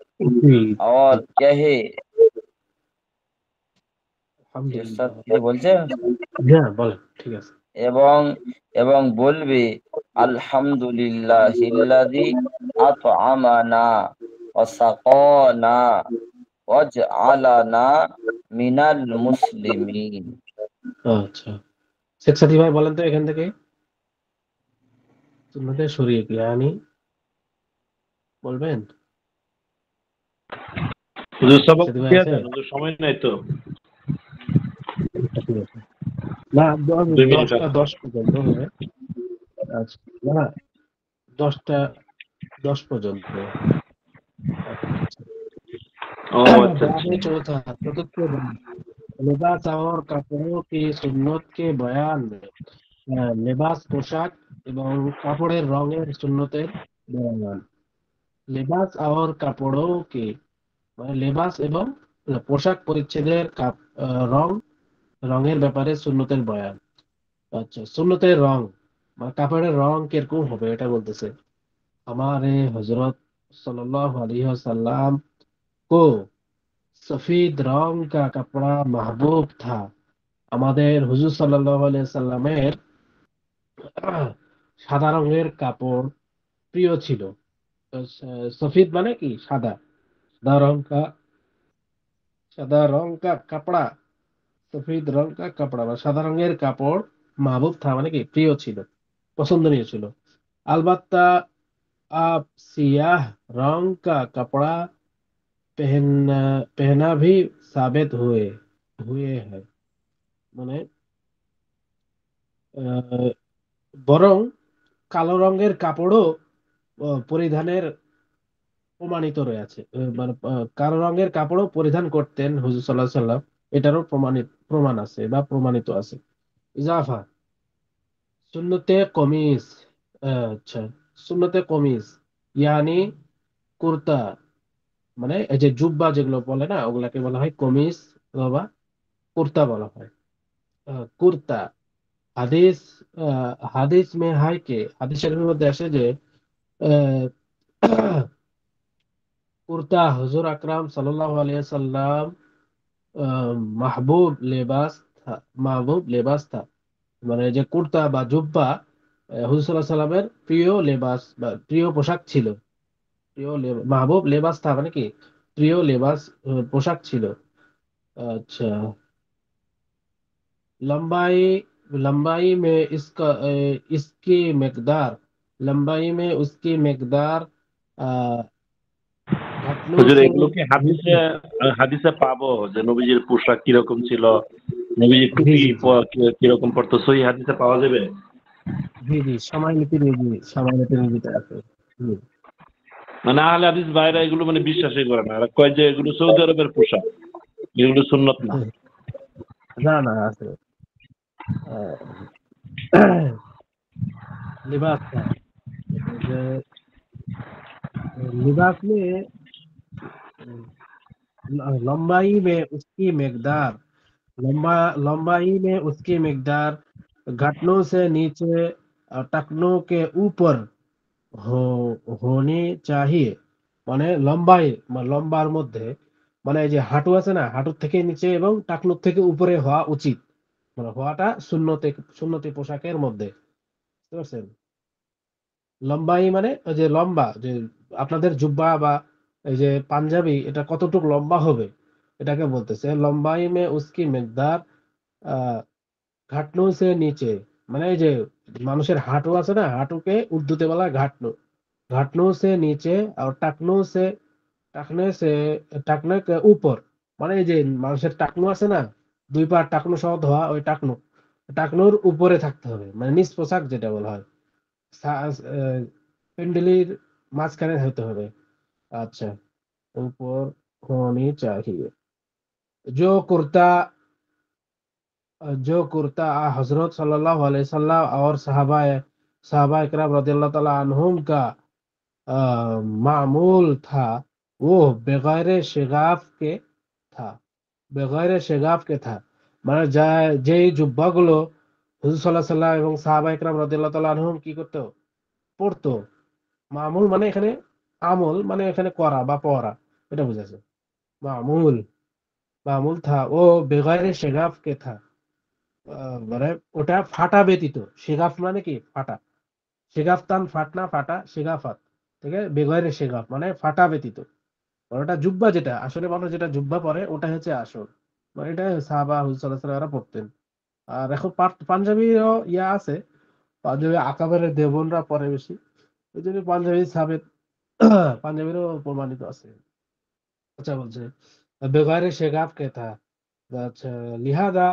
জি, और कहे ইরশাদ আলহামদুলিল্লাহ। কিছু বলছে হ্যাঁ, বলেন, ঠিক আছে। এবং এবং বলবে আলহামদুলিল্লাহিল্লাযী আত'আমানা ওয়া সাকানা ওয়াজআলানা মিনাল মুসলিমিন। আচ্ছা, শেখ সাথী ভাই বলেন তো এখান থেকে সুন্নতে সরিয়ে কি আনি বলবেন? হুজুর সবক সাথী ভাই দিয়ে আছে? দেন, হুজুর সময় নাই তো। আচ্ছা, ঠিক আছে। না, 2 মিনিট দশটা আছে। 10 পর্যন্ত হবে। আচ্ছা, না, 10টা 10 পর্যন্ত। আচ্ছা। ও আচ্ছা बाब আচ্ছা। चौथा चतुर्थ बाब, लिबास और कपड़ों की सुन्नत के बयान में লেবাস পোশাক এবং কাপড়ের রঙের সুন্নতের বর্ণনা। লেবাস আর কাপড়কে মানে লেবাস এবং পোশাক পরিচ্ছেদের রং রঙের ব্যাপারে সুন্নতের বয়ান। আচ্ছা, সুন্নতের রং মানে কাপড়ের রং কিরকম হবে এটা বলতেছে। हमारे हजरत सल्लल्लाहु अलैहि वसल्लम को सफेद रंग का कपड़ा महबूब था। আমাদের হুজুর সাল্লাল্লাহু আলাইহি সাল্লামের সাদা রঙের কাপড় প্রিয় ছিল। তো সফেদ মানে কি সাদা, সাদা রং কা সাদা রং কা কাপড়া, সফেদ রং কা কাপড়া বা সাদা রঙের কাপড় মাহবুব থা মানে কি প্রিয় ছিল, পছন্দনীয় ছিল। अलबत्ता आप सियाह रंग का कपड़ा पहनना पहना भी साबित हुए हुए है মানে আহ, বরং কালো রঙের কাপড়ও পরিধানের প্রমাণিত রয়েছে। মানে কালো রঙের কাপড়ও পরিধান করতেন হুজুর সাল্লাল্লাহু আলাইহি সাল্লাম, এটারও প্রমাণ আছে বা প্রমাণিত আছে। ইজাফা সুন্নতে কমিস, আচ্ছা, সুন্নতে কমিস ইয়ানি কুর্তা মানে এই যে জুব্বা যেগুলো বলে না ওগুলাকে বলা হয় কমিস অথবা কুর্তা বলা হয়। কুর্তা হাদিস হাদিস মে হয় কে হাদিস শরীফের মধ্যে আসে যে আহ, কুর্তা হুজুর আকরাম সাল্লাল্লাহু আলাইহি সাল্লাম মাহবুব লেবাস থা, মাহবুব লেবাস থা মানে যে কুর্তা বা জুব্বা হুজুর সাল্লাল্লাহু আলাইহি সাল্লামের প্রিয় লেবাস বা প্রিয় পোশাক ছিল। মাহবুব লেবাস থা মানে কি প্রিয় লেবাস পোশাক ছিল। আচ্ছা, लंबाई लंबाई में इसकी मिकदार लंबाई में उसकी मिकदार घुटनों হুজুর से এগুলো কি হাদিসে नीचे। হাদিসে পাবো যে নবীজির পোশাক কিরকম ছিল, নবীজির জি টুপি জি জি কিরকম পড়তো, সহি হাদিসে পাওয়া যাবে? জি জি সময় নীতি নির্মিত আছে। হুম। মানে আহলে হাদিস ভাইরা এগুলো মানে বিশ্বাসই করে না, এরা কয় যে এগুলো সৌদি আরবের পোশাক, এগুলো সুন্নত না। না না আছে लिबास था जो लिबास में लंबाई में उसकी मिकदार लंबाई में उसकी मिकदार घुटनों से नीचे और टखनों के ऊपर होनी चाहिए। মানে লম্বার মধ্যে মানে এই যে হাঁটু আছে না হাঁটুর থেকে নিচে এবং টাকনুর থেকে উপরে হওয়া উচিত, মানে হওয়াটা সুন্নতি পোশাকের মধ্যে। বুঝতে পারছেন? লম্বাই মানে ওই যে লম্বা যে আপনাদের জুব্বা বা এই যে পাঞ্জাবি এটা কতটুকু লম্বা হবে এটাকে বলতেছে লম্বাই মে উসকি মিকদার আহ ঘাটনু সে নিচে মানে এই যে মানুষের হাঁটু আছে না হাঁটুকে উর্দুতে বলা হয় ঘাটনু, घुटनों से नीचे और টাকনে সে টাকনে কে উপর মানে এই যে মানুষের টাকনু আছে না দুই পা টাকনু সহ ধোয়া ওই টাকনুর উপরে থাকতে হবে মানে নিচ পোশাক যেটা বলা হয় পেন্ডেলির মাঝখানে হতে হবে। আচ্ছা, ऊपर होनी चाहिए जो कुर्ता जो कुर्ता हजरत सल्लल्लाहु अलैहि वसल्लम और साहबा इकराम रदियल्लाहु ताला अन्हुम का मामूल था वो बेगैर शिगाफ के था, বেগয়রে শেগাফ কে থা মানে যা যেই জুব্বাগুলো হুজুর সাল্লাল্লাহু আলাইহি সাল্লাম এবং সাহাবা ইকরাম রাদিয়াল্লাহু তাআলা আনহুম কি করতো পড়তো। মামুল মানে এখানে আমল মানে এখানে করা বা পড়া, এটা বুঝাচ্ছে। মামুল, মামুল থা ও বেগারে শেগাফ কে থা। মানে ওটা ফাটা ব্যতীত। শেগাফ মানে কি ফাটা, শেগাফতান ফাটনা ফাটা শেগাফাত থেকে বেগয়রে শেগাফ মানে ফাটা ব্যতীত। আর ওটা জুব্বা, যেটা আসলে মানুষ যেটা জুব্বা পরে ওটা হচ্ছে আসল, মানে এটা সাহাবা হুজুর সাল্লাল্লাহু আলাইহি ওয়াসাল্লাম পড়তেন। আর এখন পাঞ্জাবিও ইয়া আছে, পাঞ্জাবি আকাবের দেওবনরা পরে বেশি, ওই জন্য পাঞ্জাবি সাবেত পাঞ্জাবিরও প্রমাণিত আছে। আচ্ছা বলছে বেগয়রে শেগাফ কে থা। আচ্ছা লিহাজা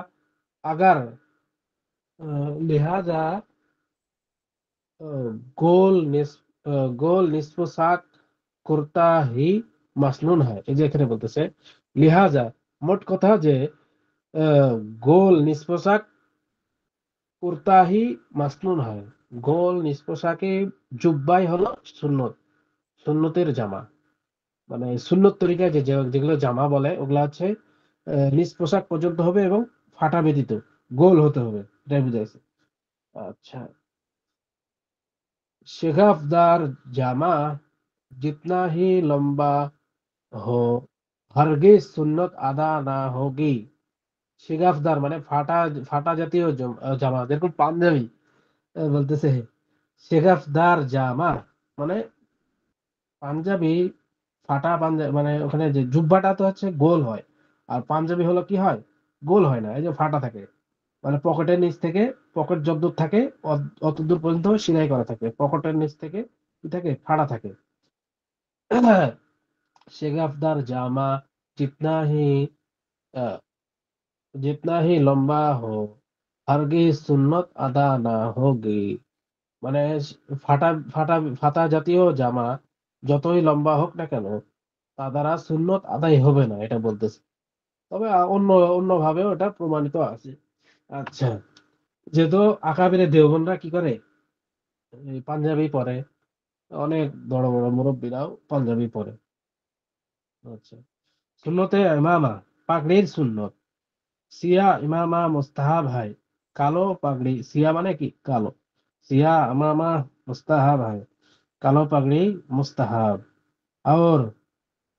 আগার লিহাজা গোল গোল নিসফ সাক কুর্তা হি মাসনুন হয়, এই যে এখানে বলতেছে লিহাজা, মোট কথা যে গোল নিসফ সাক কুর্তা হি মাসনুন হয়। গোল নিসফ সাকে জুব্বাই হলো সুন্নত, সুন্নতের জামা। মানে সুন্নত তরিকায় যেগুলো জামা বলে ওগুলা হচ্ছে নিজ পোশাক পর্যন্ত হবে এবং ফাটা ব্যতীত গোল হতে হবে, এটাই বুঝাইছে। আচ্ছা, शेखाफदार जामा जितना ही लंबा हो हरगिज सुन्नत আদা না होगी। শেখাফদার মানে ফাটা, ফাটা জাতীয় জামা, যেরকম পাঞ্জাবি বলতেছে। শেখাফদার জামা মানে পাঞ্জাবি, ফাটা পাঞ্জাবি মানে ওখানে যে জুব্বাটা তো হচ্ছে গোল হয়, আর পাঞ্জাবি হলো কি হয়, গোল হয় না, এই যে ফাটা থাকে। মানে পকেটের নিচ থেকে, পকেট যতদূর থাকে অতদূর পর্যন্ত সেলাই করা থাকে, পকেটের নিচ থেকে কি থাকে, ফাড়া থাকে। शेगाफदार जामा जितना ही अ, जितना ही लंबा हो हरगिज सुन्नत আদা না होगी। মানে ফাটা ফাটা ফাটা জাতীয় জামা যতই লম্বা হোক না কেন তা দ্বারা সুন্নত আদায় হবে না, এটা বলতেছে। তবে অন্য অন্য ভাবেও এটা প্রমাণিত আছে। আচ্ছা, যেহেতু আকাবিরে দেওবন্দরা কি করে, এই পাঞ্জাবি পরে, অনেক বড় বড় মুরব্বীরাও পাঞ্জাবি পরে। আচ্ছা, সুন্নতে ইমামা, পাগড়ির সুন্নত। সিয়া ইমামা মুস্তাহাব হয়। কালো পাগড়ি, সিয়া মানে কি কালো, সিয়া ইমামা মুস্তাহাব হয়, কালো পাগড়ি मुस्ताहब। और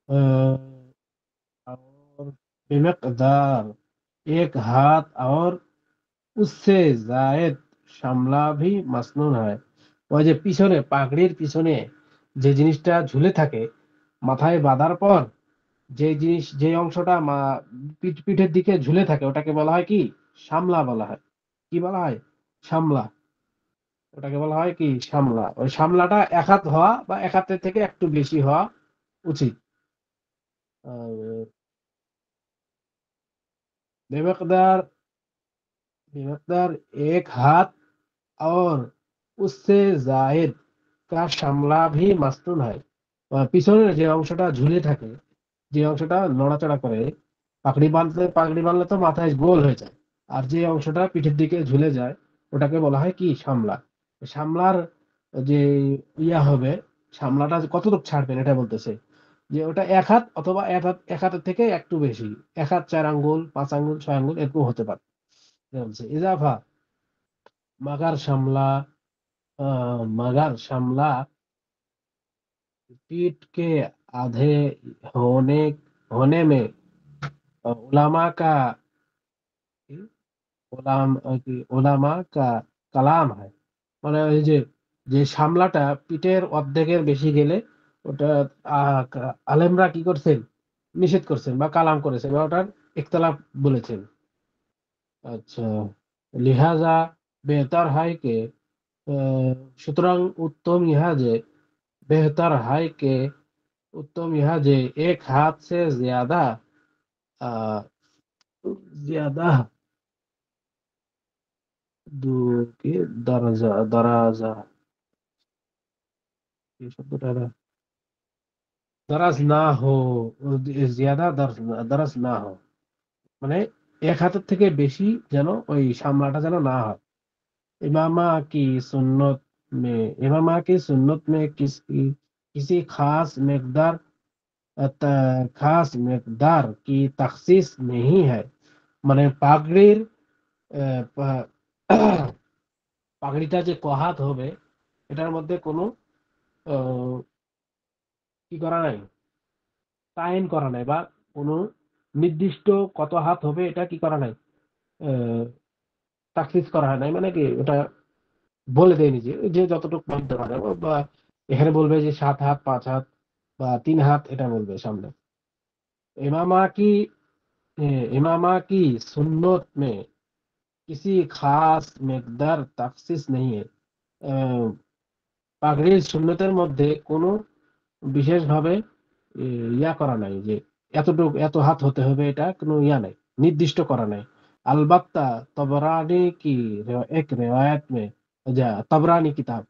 अ, और बेमकदार एक हाथ और उससे जायद সামলা ভি মাসনুন হয়। ওই যে পিছনে পাগড়ির পিছনে যে জিনিসটা ঝুলে থাকে মাথায় বাঁধার পর, যে জিনিস যে অংশটা পিঠের দিকে ঝুলে থাকে ওটাকে বলা হয় কি, সামলা বলা হয়। কি বলা হয়, সামলা। ওটাকে বলা হয় কি সামলা। ওই সামলাটা এক হাত হওয়া বা এক হাতের থেকে একটু বেশি হওয়া উচিত। আর বেমকদার, बेमकदार एक हाथ और उससे जायद का সামলা ভি মাসনুন হয়। পিছনের যে অংশটা ঝুলে থাকে, যে অংশটা নড়াচড়া করে, পাগড়ি বাঁধলে তো মাথায় গোল হয়ে যায়, আর যে অংশটা পিঠের দিকে ঝুলে যায় ওটাকে বলা হয় কি সামলা। সামলার যে ইয়া হবে, সামলাটা কতটুকু ছাড়বেন এটা বলতেছে, যে ওটা এক হাত অথবা এক হাতের থেকে একটু বেশি, এক হাত 4 আঙ্গুল 5 আঙ্গুল 6 আঙ্গুল এরকম হতে পারে। এটা বলছে ইজাফা मगर शमला, मगर शमला पीठ के आधे होने होने में उलामा का उलामा का কালাম হয়। মানে ওই যে যে সামলাটা পিঠের অর্ধেকের বেশি গেলে ওটা আলেমরা কি করছেন, নিষেধ করছেন বা কালাম করেছেন বা ওটার ইখতিলাফ বলেছেন। আচ্ছা, লিহাজা বেহতার হয় কে, সুতরাং উত্তম ইহা যে, बेहतर है कि उत्तम यह जे एक हाथ से ज्यादा अ, ज्यादा दूर की दराजा ये शब्दটা না, दराज ना हो, ज्यादा दराज ना हो, মানে এক হাতের থেকে বেশি যেন ওই সামলাটা যেন না হয়। इमामा की सुन्नत इमामा की सुन्नत में किसी खास मिकदार की तखसीस नहीं है। মানে পাগড়ির আহ, পা- পাগড়িটা যে কহাত হবে এটার মধ্যে কোনো আহ, কি করা নাই, তায়েন করা নাই, বা কোনো নির্দিষ্ট কত হাত হবে এটা কি করা নাই, তাকসিস করা হয় নাই, মানে কি ওটা বলে দেয়নি যে যে যতটুকু মানতে পারে, বা এখানে বলবে যে 7 হাত, 5 হাত বা 3 হাত, এটা বলবে सामने। इमामा की इमामा की सुन्नत में किसी खास मकदार तखसिस नहीं है। পাগড়ির সুন্নতের মধ্যে কোনো বিশেষভাবে ইয়া করা নাই যে এতটুকু এত হাত হতে হবে, এটা কোনো ইয়া নাই, নির্দিষ্ট করা নাই। अलबत्ता तबरानी की एक रिवायत में, যা তবরানি কিতাব,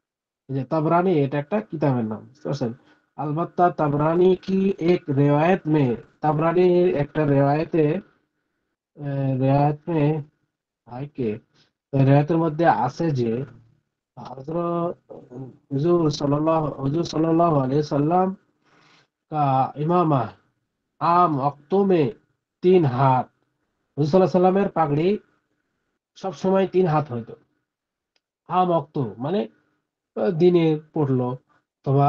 যে তবরানি এটা একটা কিতাবের নাম, বুঝতে পারছেন? अलबत्ता तबरानी की एक रिवायत में, তবরানির একটা রেওয়ায়েতে হয় কি, রেওয়ায়েতের মধ্যে আছে যে হযরত हुजूर सल्लल्लाहु अलैहि वसल्लम का इमामा आम वक्तों में 3 हाथ, হুজুর সাল্লাল্লাহু আলাইহি সাল্লামের পাগড়ি সব সময় 3 হাত হইতো। আম ওয়াক্ত মানে দিনে পড়লো, অথবা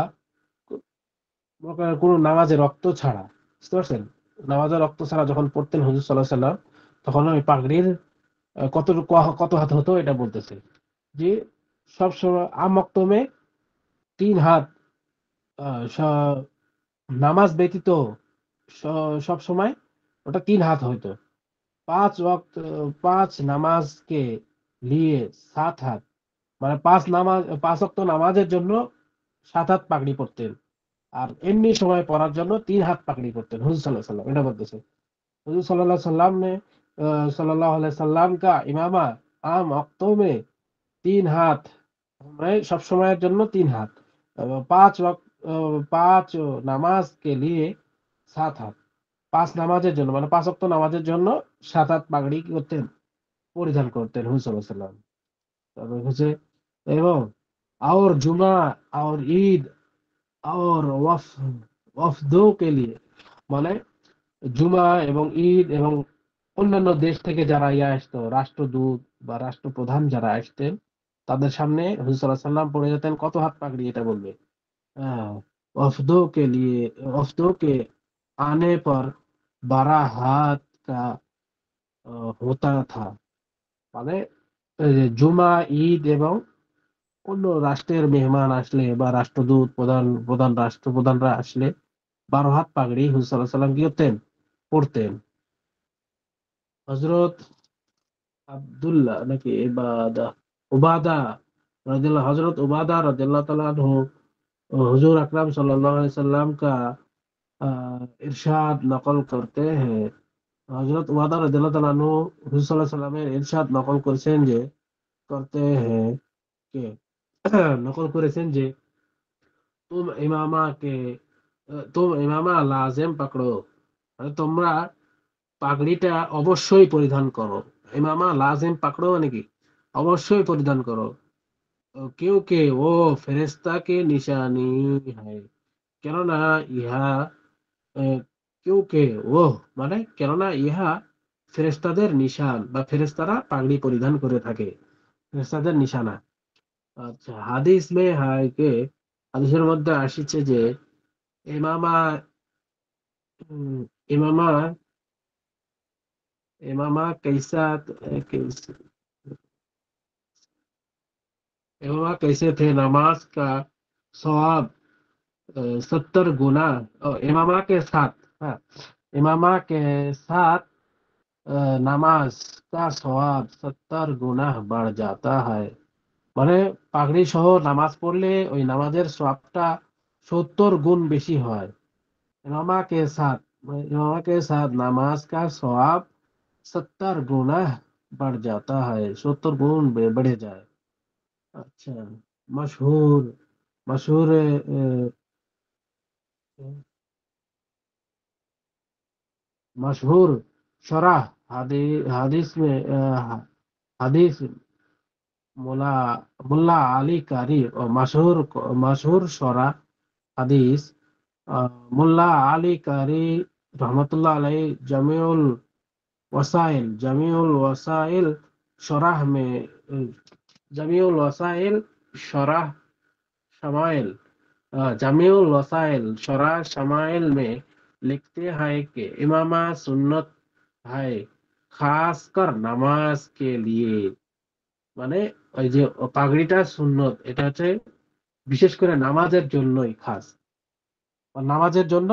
মনে করেন কোনো নামাজে রক্ত ছাড়া, বুঝতে পারছেন? নামাজে রক্ত ছাড়া যখন পড়তেন হুজুর সাল্লাল্লাহু আলাইহি সাল্লাম, তখন ওই পাগড়ির কত হাত হতো এটা বলতেছে যে সবসময় আম ওয়াক্তমে 3 হাত, নামাজ ব্যতীত সব সময় ওটা 3 হাত হইতো। 5 ওয়াক্ত 5 নামাজ কে লিয়ে 7 হাত, মানে 5 ওয়াক্ত নামাজের জন্য 7 হাত পাগড়ি পরতেন, আর এমনি সময় পড়ার জন্য 3 হাত পাগড়ি পরতেন হুজুর সাল্লাল্লাহু আলাইহি সাল্লাম, এটা বলতেছে। হুজুর সাল্লাল্লাহু আলাইহি সাল্লাম ने सल्लल्लाहु अलैहि वसल्लम का इमामा आम वक्तों में 3 हाथ, মানে সব সময়ের জন্য 3 হাত, 5 নামাজ কে লিয়ে 7 হাত, 5 নামাজের জন্য, মানে 5 ওয়াক্ত নামাজের জন্য 7 হাত পাগড়ি কি করতেন, পরিধান করতেন হুজুর সাল্লাল্লাহু আলাইহি সাল্লাম। তারপর হচ্ছে এবং और जुमा और ईद और वफदों के लिए, মানে জুমা এবং ঈদ এবং অন্যান্য দেশ থেকে যারা আসতো, রাষ্ট্রদূত বা রাষ্ট্রপ্রধান যারা আসতেন, তাদের সামনে হুজুর সাল্লাল্লাহু আলাইহি সাল্লাম পড়ে যেতেন কত হাত পাগড়ি, এটা বলবে। हाँ, वफदों के लिए वफदों के आने पर 12 हाथ का होता था, মানে এই যে জুমা, ঈদ এবং অন্য রাষ্ট্রের মেহমান আসলে বা রাষ্ট্রদূত, প্রধান রাষ্ট্রপ্রধানরা আসলে 12 হাত পাগড়ি হুজুর সাল্লাল্লাহু আলাইহি সাল্লাম কি করতেন, পড়তেন। হযরত আব্দুল্লাহ নাকি ইবাদা উবাদা हजरत उबादा रदियल्लाहु ताला अन्हु हुजूर अकरम सल्लल्लाहु अलैहि वसल्लम का इरशाद नकल करते हैं। हजरत उबादा रदियल्लाहु ताला अन्हु हुजूर सल्लल्लाहु अलैहि वसल्लमेর ইরশাদ নকল করেছেন যে, করতে हैं কে নকল করেছেন যে तुम इमामा के तुम इमामा लाजिम पकड़ो, মানে তোমরা পাগড়িটা অবশ্যই পরিধান করো। ইমামা লাজিম পাকড়ো মানে কি, অবশ্যই পরিধান করো। क्योंकि वो ফেরেশতা কে নিশানি है, কেননা ইহা क्योंकि वो মানে কেননা ইহা ফেরেশতাদের নিশান, বা ফেরেশতারা পাগড়ি পরিধান করে থাকে, ফেরেশতাদের নিশানা। আচ্ছা, হাদিস মে হয় কে, হাদিসের মধ্যে আসছে যে ইমামা উম, ইমামা ইমামা कैसा इमामा कैसे थे, नमाज का सवाब 70 गुना, इमामा के साथ, हाँ, इमामा के साथ नमाज का सवाब 70 गुना बढ़ जाता है, মানে পাগড়ি সহ নামাজ পড়লে ওই নামাজের সওয়াবটা 70 গুণ বেশি হয়। ইমামা কে সাথ, মানে ইমামা কে সাথ নামাজ কা সওয়াব 70 गुना बढ़ जाता है, 70 गुণ বেড়ে যায়। আচ্ছা, मशहूर मशहूर मशहूर शरह हदीस में हदीस मुल्ला मुल्ला अली कारी, और मशहूर मशहूर शरह हदीस मुल्ला अली कारी रहमतुल्लाह अलैह जमीउल वसाइल शरह में जमीउल वसाइल शरह शमाइल जामिउल वसाइल शरह शमाइल में लिखते हैं कि इमामा सुन्नत है खासकर নামাজ के लिए মানে ওই যে পাগড়িটা সুন্নত এটা হচ্ছে বিশেষ করে নামাজের জন্যই খাস নামাজের জন্য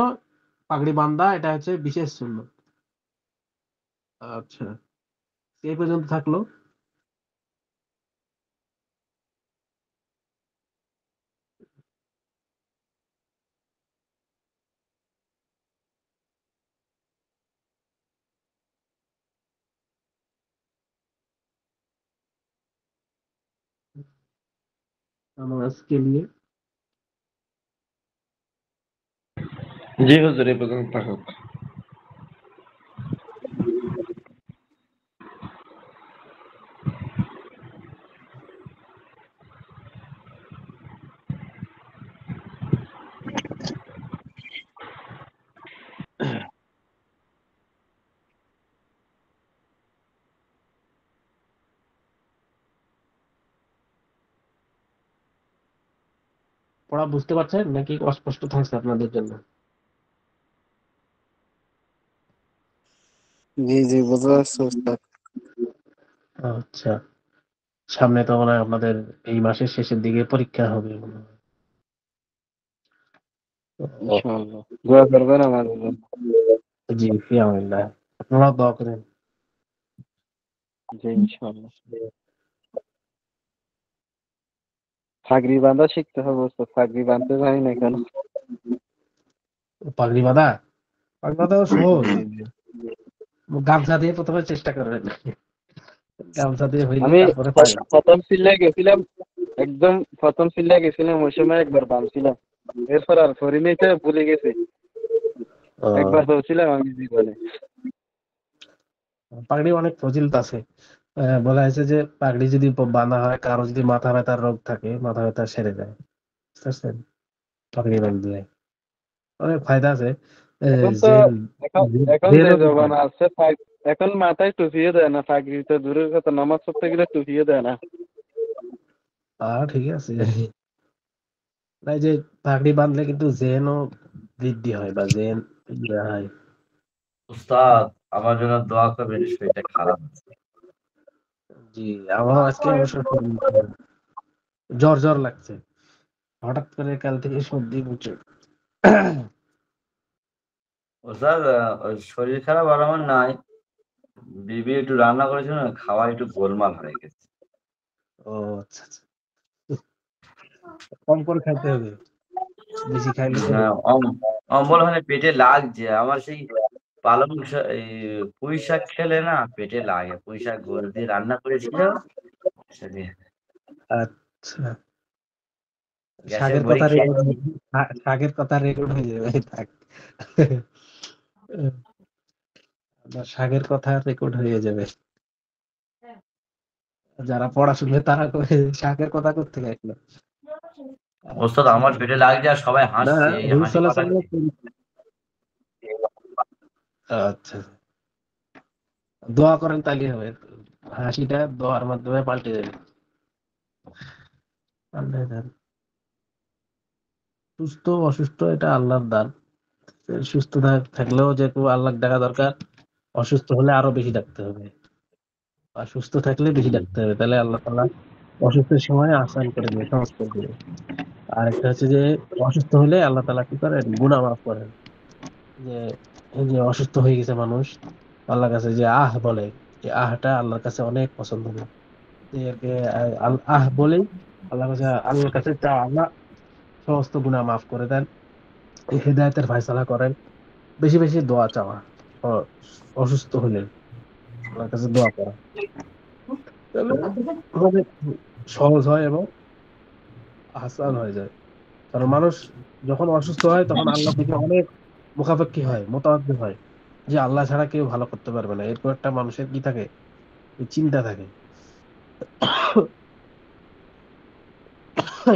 পাগড়ি বান্ধা এটা হচ্ছে বিশেষ সুন্নত আচ্ছা এই পর্যন্ত থাকলো নামাজ के लिए জি হুজুর এই পর্যন্ত থাকুক। পড়া বুঝতে পারছেন নাকি অস্পষ্ট থাকছে আপনাদের জন্য জি জি বুঝতে পারছি উস্তাদ। আচ্ছা সামনে তো মনে হয় আপনাদের এই মাসের শেষের দিকে পরীক্ষা হবে মনে হয়। ইনশাআল্লাহ দোয়া করবেন আমাদের জন্য। জি ফি আমিল্লাহ আপনারা দোয়া করেন জি ইনশাআল্লাহ। পাগড়ি বাঁধা শিখতে হবে উস্তাদ, পাগড়ি বাঁধতে জানি না কেন। পাগড়ি বাঁধাও সহজ গামছা দিয়ে প্রথমে চেষ্টা করবেন গামছা দিয়ে হইলে আমি তারপরে পাগড়ি প্রথম সিল্লায় গেছিলাম, একদম প্রথম সিল্লায় গেছিলাম ওই সময় একবার বাঁধছিলাম, এরপর আর করিনি তো ভুলে গেছি। একবার ধরছিলাম আমি জীবনে। পাগড়ি অনেক ফজিলত আছে বলা হয়েছে যে পাগড়ি যদি বাঁধা হয় কারো যদি মাথা ব্যথার রোগ থাকে মাথা ব্যথা সেরে যায় বুঝতে পারছেন পাগড়ি বাঁধলে অনেক ফায়দা আছে এখন তো জেল এখন যে জেলও দিতে জমানা আছে এখন মাথায় টুপিও দেয় না, পাগড়ি তো দূরের কথা, নামাজ পড়তে গেলে টুপিও দেয় না। ঠিক আছে এই যে পাগড়ি বাঁধলে কিন্তু জেনও বৃদ্ধি হয় বা জেন ইয়ে হয় উস্তাদ আমার জন্য দোয়া করবেন, শরীরটা খারাপ আছে। জি আমারও আজকে অবশ্য শরীর খারাপ। জ্বর জ্বর লাগছে হঠাৎ করে কাল থেকে সর্দি বুঝছে উস্তাদ ওই শরীর খারাপ আর আমার নাই, বিবি একটু রান্না করেছিল না, খাওয়া একটু গোলমাল হয়ে গেছে। ও আচ্ছা আচ্ছা কম করে খাইতে হবে বেশি খাইলে তো হ্যাঁ, অম্বল হলে পেটে লাগছে আমার, সেই পালং শাক এই পুঁই শাক খেলে না পেটে লাগে, পুঁই শাক গোল দিয়ে রান্না করেছিল সেদিন আচ্ছা গ্যাসের শাকের বড়ি কথা খেয়ে। শাকের কথা রেকর্ড হয়ে যাবে থাক আপনার শাকের কথা রেকর্ড হয়ে যাবে যারা পড়াশুনে তারা করে শাকের কথা করতে আসলো ওস্তাদ আমার পেটে লাগছে আর সবাই না হাসছে, এই হুজুর হাসি সাল্লাল্লাহু কথা। আলাইহি ওয়াসাল্লাম আচ্ছা দোয়া করেন তাইলে হবে হাসিটা দোয়ার মাধ্যমে পাল্টে যাবে আল্লাহ দান সুস্থ অসুস্থ এটা আল্লাহর দান সুস্থ থাকলেও যে কেউ আল্লাহ ডাকা দরকার অসুস্থ হলে আরো বেশি ডাকতে হবে আর সুস্থ থাকলে বেশি ডাকতে হবে তাহলে আল্লাহ তাআলা অসুস্থের সময় আসান করে দেবে সহজ করে দেবে আর একটা হচ্ছে যে অসুস্থ হলে আল্লাহ তাআলা কি করেন গুনাহ মাফ করেন যে এই যে অসুস্থ হয়ে গেছে মানুষ আল্লাহর কাছে যে আহ বলে এই আহটা আল্লাহর কাছে অনেক পছন্দ হয় একে আহ বলেই আল্লাহর কাছে চা আল্লাহ সমস্ত গুনাহ মাফ করে দেন হেদায়েতের ফয়সালা করেন বেশি বেশি দোয়া চাওয়া অসুস্থ হলে আল্লাহর কাছে দোয়া করা তাহলে অনেক সহজ হয় এবং আসান হয়ে যায় কারণ মানুষ যখন অসুস্থ হয় তখন আল্লাহ থেকে অনেক মুখাপেক্ষী হয় মোতাবাজ্জিহ হয় যে আল্লাহ ছাড়া কেউ ভালো করতে পারবে না এরপর একটা মানুষের কি থাকে চিন্তা থাকে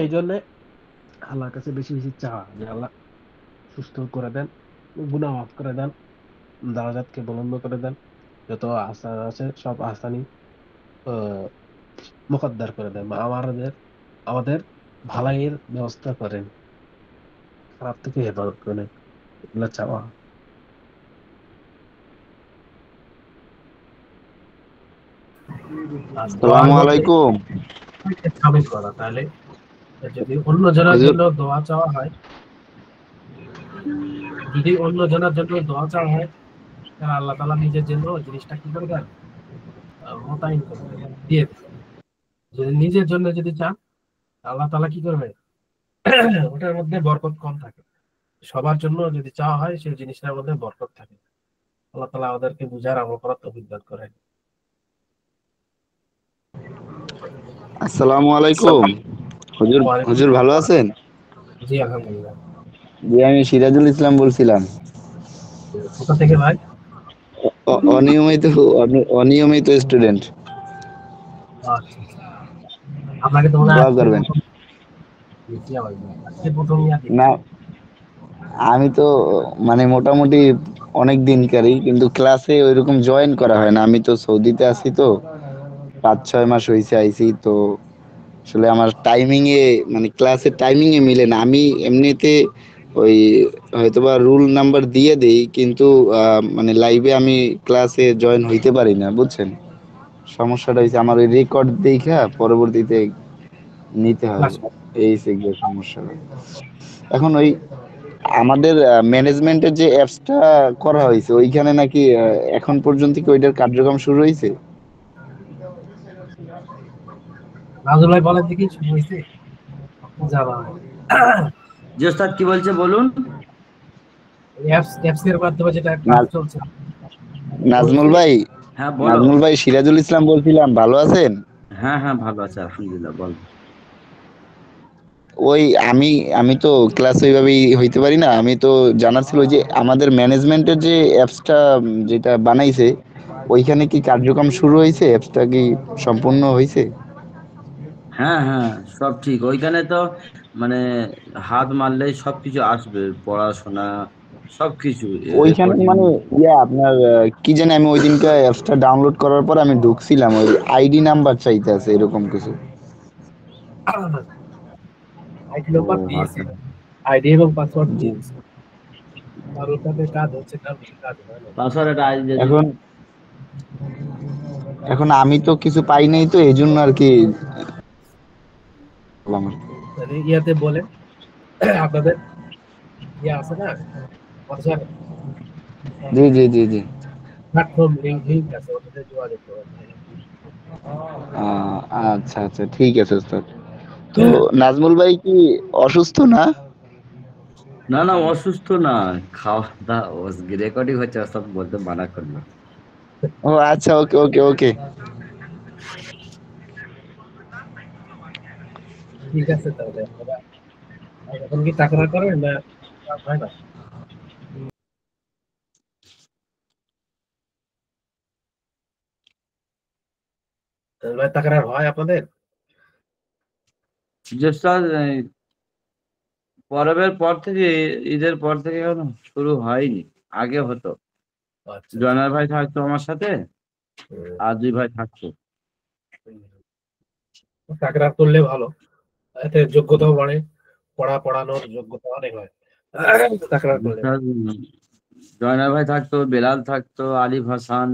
এই জন্য আল্লাহর কাছে বেশি বেশি চাওয়া যে আল্লাহ সুস্থ করে দেন গুনাহ মাফ করে দেন দারাজাতকে বুলন্দ করে দেন যত আহসান আছে সব আহসানি মুকদ্দার করে দেন আমাদের ভালাইয়ের ব্যবস্থা করেন, খারাপ থেকে হেফাজত করেন, এগুলো চাওয়া। আর দোয়ার আসসালামু মধ্যে আলাইকুম। সামিল করা, তাহলে যদি অন্য জনের হুজুর। জন্য দোয়া চাওয়া হয়, যদি অন্য জনের জন্য দোয়া চাওয়া হয়, তাহলে আল্লাহ তাআলা নিজের জন্য ওই জিনিসটা কি করবেন, মোতায়েন করে দেবেন, দিয়ে দেবেন। যদি নিজের জন্য যদি চান, আল্লাহ তাআলা কি করবে, ওটার মধ্যে বরকত কম থাকে। সবার জন্য যদি চাওয়া হয়, সেই জিনিসটার মধ্যে বরকত থাকে। আল্লাহ তাআলা আমাদেরকে বুঝার আমল করার তৌফিক দান করেন। আসসালামু আলাইকুম। হুজুর, ওয়ালাইকুম হুজুর ভালো আসসালাম। আছেন? জি আলহামদুলিল্লাহ। জি, আমি সিরাজুল ইসলাম বলছিলাম। কোথা থেকে ভাই? অনিয়মিত অনিয়মিত স্টুডেন্ট। আচ্ছা আচ্ছা। আপনাকে তো মনে হয় দোয়া আজকে করবেন। প্রথম দেখছি, আমার আজকে প্রথম ইয়া না, দেখছি। আমি তো মানে মোটামুটি অনেক দিনকারই, কিন্তু ক্লাসে ওইরকম জয়েন করা হয় না। আমি তো সৌদিতে আছি, তো 5-6 মাস হয়েছে আইছি তো। আসলে আমার টাইমিং এ মানে ক্লাসের টাইমিং এ মিলে না। আমি এমনিতে ওই হয়তোবা রুল নাম্বার দিয়ে দেই, কিন্তু মানে লাইভে আমি ক্লাসে জয়েন হইতে পারি না, বুঝছেন? সমস্যাটা হয়েছে আমার ওই রেকর্ড দেখা পরবর্তীতে নিতে হয়। ক্লাস এই সেগুলো সমস্যা। এখন ওই আমাদের ম্যানেজমেন্টের যে অ্যাপসটা করা হয়েছে ওইখানে নাকি এখন পর্যন্ত কি ওইটার কার্যক্রম শুরু হয়েছে? নাজুল ভাই বলেন দেখি, শুরু হয়েছে? জানা হয় জি ওস্তাদ, কি বলছে বলুন। অ্যাপস অ্যাপস এর মাধ্যমে যেটা কাজ না- চলছে, নাজমুল হয়েছে। ভাই, হ্যাঁ বলো। নাজমুল ভাই, সিরাজুল ইসলাম বলছিলাম, ভালো আছেন? হ্যাঁ হ্যাঁ, ভালো আছে আলহামদুলিল্লাহ, বল। ওই আমি আমি তো ক্লাস ওইভাবেই হইতে পারি না। আমি তো জানার ছিল যে আমাদের ম্যানেজমেন্টের যে অ্যাপসটা যেটা বানাইছে ওইখানে কি কার্যক্রম শুরু হয়েছে? অ্যাপসটা কি সম্পূর্ণ হয়েছে? হ্যাঁ হ্যাঁ, সব ঠিক ওইখানে তো, মানে হাত মারলেই সবকিছু আসবে, পড়াশোনা সবকিছু, ওইখানে রেকর্ডিং। মানে আপনার কি জানি, আমি ওই দিনকে অ্যাপসটা ডাউনলোড করার পর আমি ঢুকছিলাম, ওই আইডি নাম্বার চাইতে আছে এরকম কিছু। আইডি ও নাম্বার দিয়েছি, আচ্ছা। আইডি এবং পাসওয়ার্ড জি। দিয়েছি, আর ওটাতে কাজ হচ্ছে না, বেশি কাজ হয় না। পাসওয়ার্ড একটা আইডি দিয়ে দিন। এখন এখন আমি তো কিছু পাই নাই, তো এই জন্য আর কি বললাম আর কি। তাহলে ইয়াতে বলেন, আপনাদের ইয়া আছে না, হোয়াটসঅ্যাপ জি জি জি জি। প্ল্যাটফর্ম লিংক লিংক আছে, ওটাতে যোগাযোগ করেন। আচ্ছা আচ্ছা, ঠিক আছে ওস্তাদ। তো নাজমুল ভাই কি অসুস্থ না? না না, অসুস্থ না, খাওয়া দাওয়া রেকর্ডিং হচ্ছে, ওসব বলতে মানা করলো। ও আচ্ছা, ওকে ওকে ওকে। ঠিক আছে, তাহলে আপনারা এখন কি টাকরা করেন না, কাজ হয় না? তাহলে ভাই টাকরা হয় আপনাদের? যে স্যার, পরবের পর থেকে, ঈদের পর থেকে এখনো শুরু হয়নি। আগে হতো, আচ্ছা আচ্ছা। জয়নাল ভাই থাকতো আমার সাথে, আর দুই ভাই থাকতো। টাকরা করলে ভালো, এতে যোগ্যতাও বাড়ে, পড়ানোর যোগ্যতা অনেক হয় তাকরার করলে। স্যার, জয়নাল ভাই থাকতো, বেলাল থাকতো, আলিফ হাসান,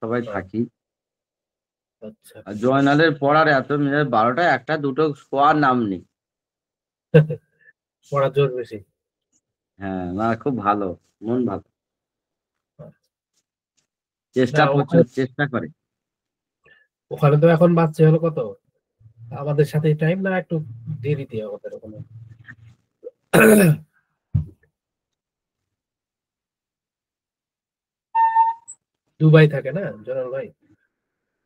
সবাই থাকি। আচ্ছা। আর জয়নালের পড়ার এত মিনিট, 12টা 1টা 2টো শোয়ার নাম নেই। পড়ার জোর বেশি। হ্যাঁ না, খুব ভালো, মন ভালো, না, চেষ্টা প্রচুর ওখানে চেষ্টা করে। ওখানে তো এখন বাচ্চা হলো কত, আমাদের সাথে টাইম না, একটু দেরিতে আমাদের ওখানে। দুবাই থাকে না জনাল ভাই,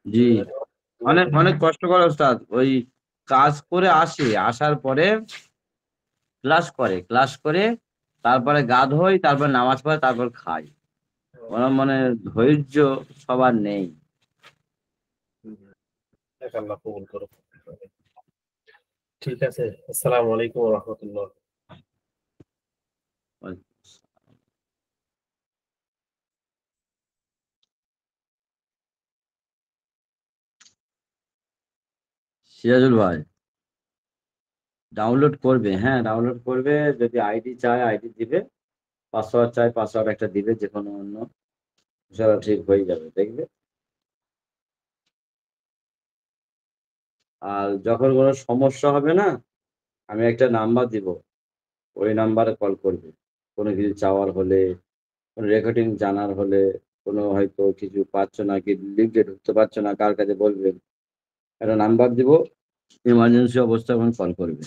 জি, দুবাই অনেক থেকে। অনেক কষ্ট করে ওস্তাদ। ওই কাজ করে আসে, আসার পরে ক্লাস করে তারপরে গা ধোয়, তারপর নামাজ পড়ে, তারপর খাই। ওরা মানে ধৈর্য সবার নেই। আল্লাহ কবুল করুক। ঠিক আছে, আসসালামু আলাইকুম ওয়া রাহমাতুল্লাহ। সিরাজুল ভাই। ডাউনলোড করবে, হ্যাঁ ডাউনলোড করবে। যদি আইডি চায় আইডি দিবে, পাসওয়ার্ড চায় পাসওয়ার্ড একটা দিবে, যে কোনো অন্য, সেটা ঠিক হয়ে যাবে দেখবে। আর যখন কোনো সমস্যা হবে না, আমি একটা নাম্বার দিব, ওই নাম্বারে কল করবে। কোনো কিছু চাওয়ার হলে, কোনো রেকর্ডিং জানার হলে, কোনো হয়তো কিছু পাচ্ছ না, কি লিঙ্কে ঢুকতে পারছো না, কার কাছে বলবেন, একটা নাম্বার দিব, ইমার্জেন্সি অবস্থা এখন কল করবে।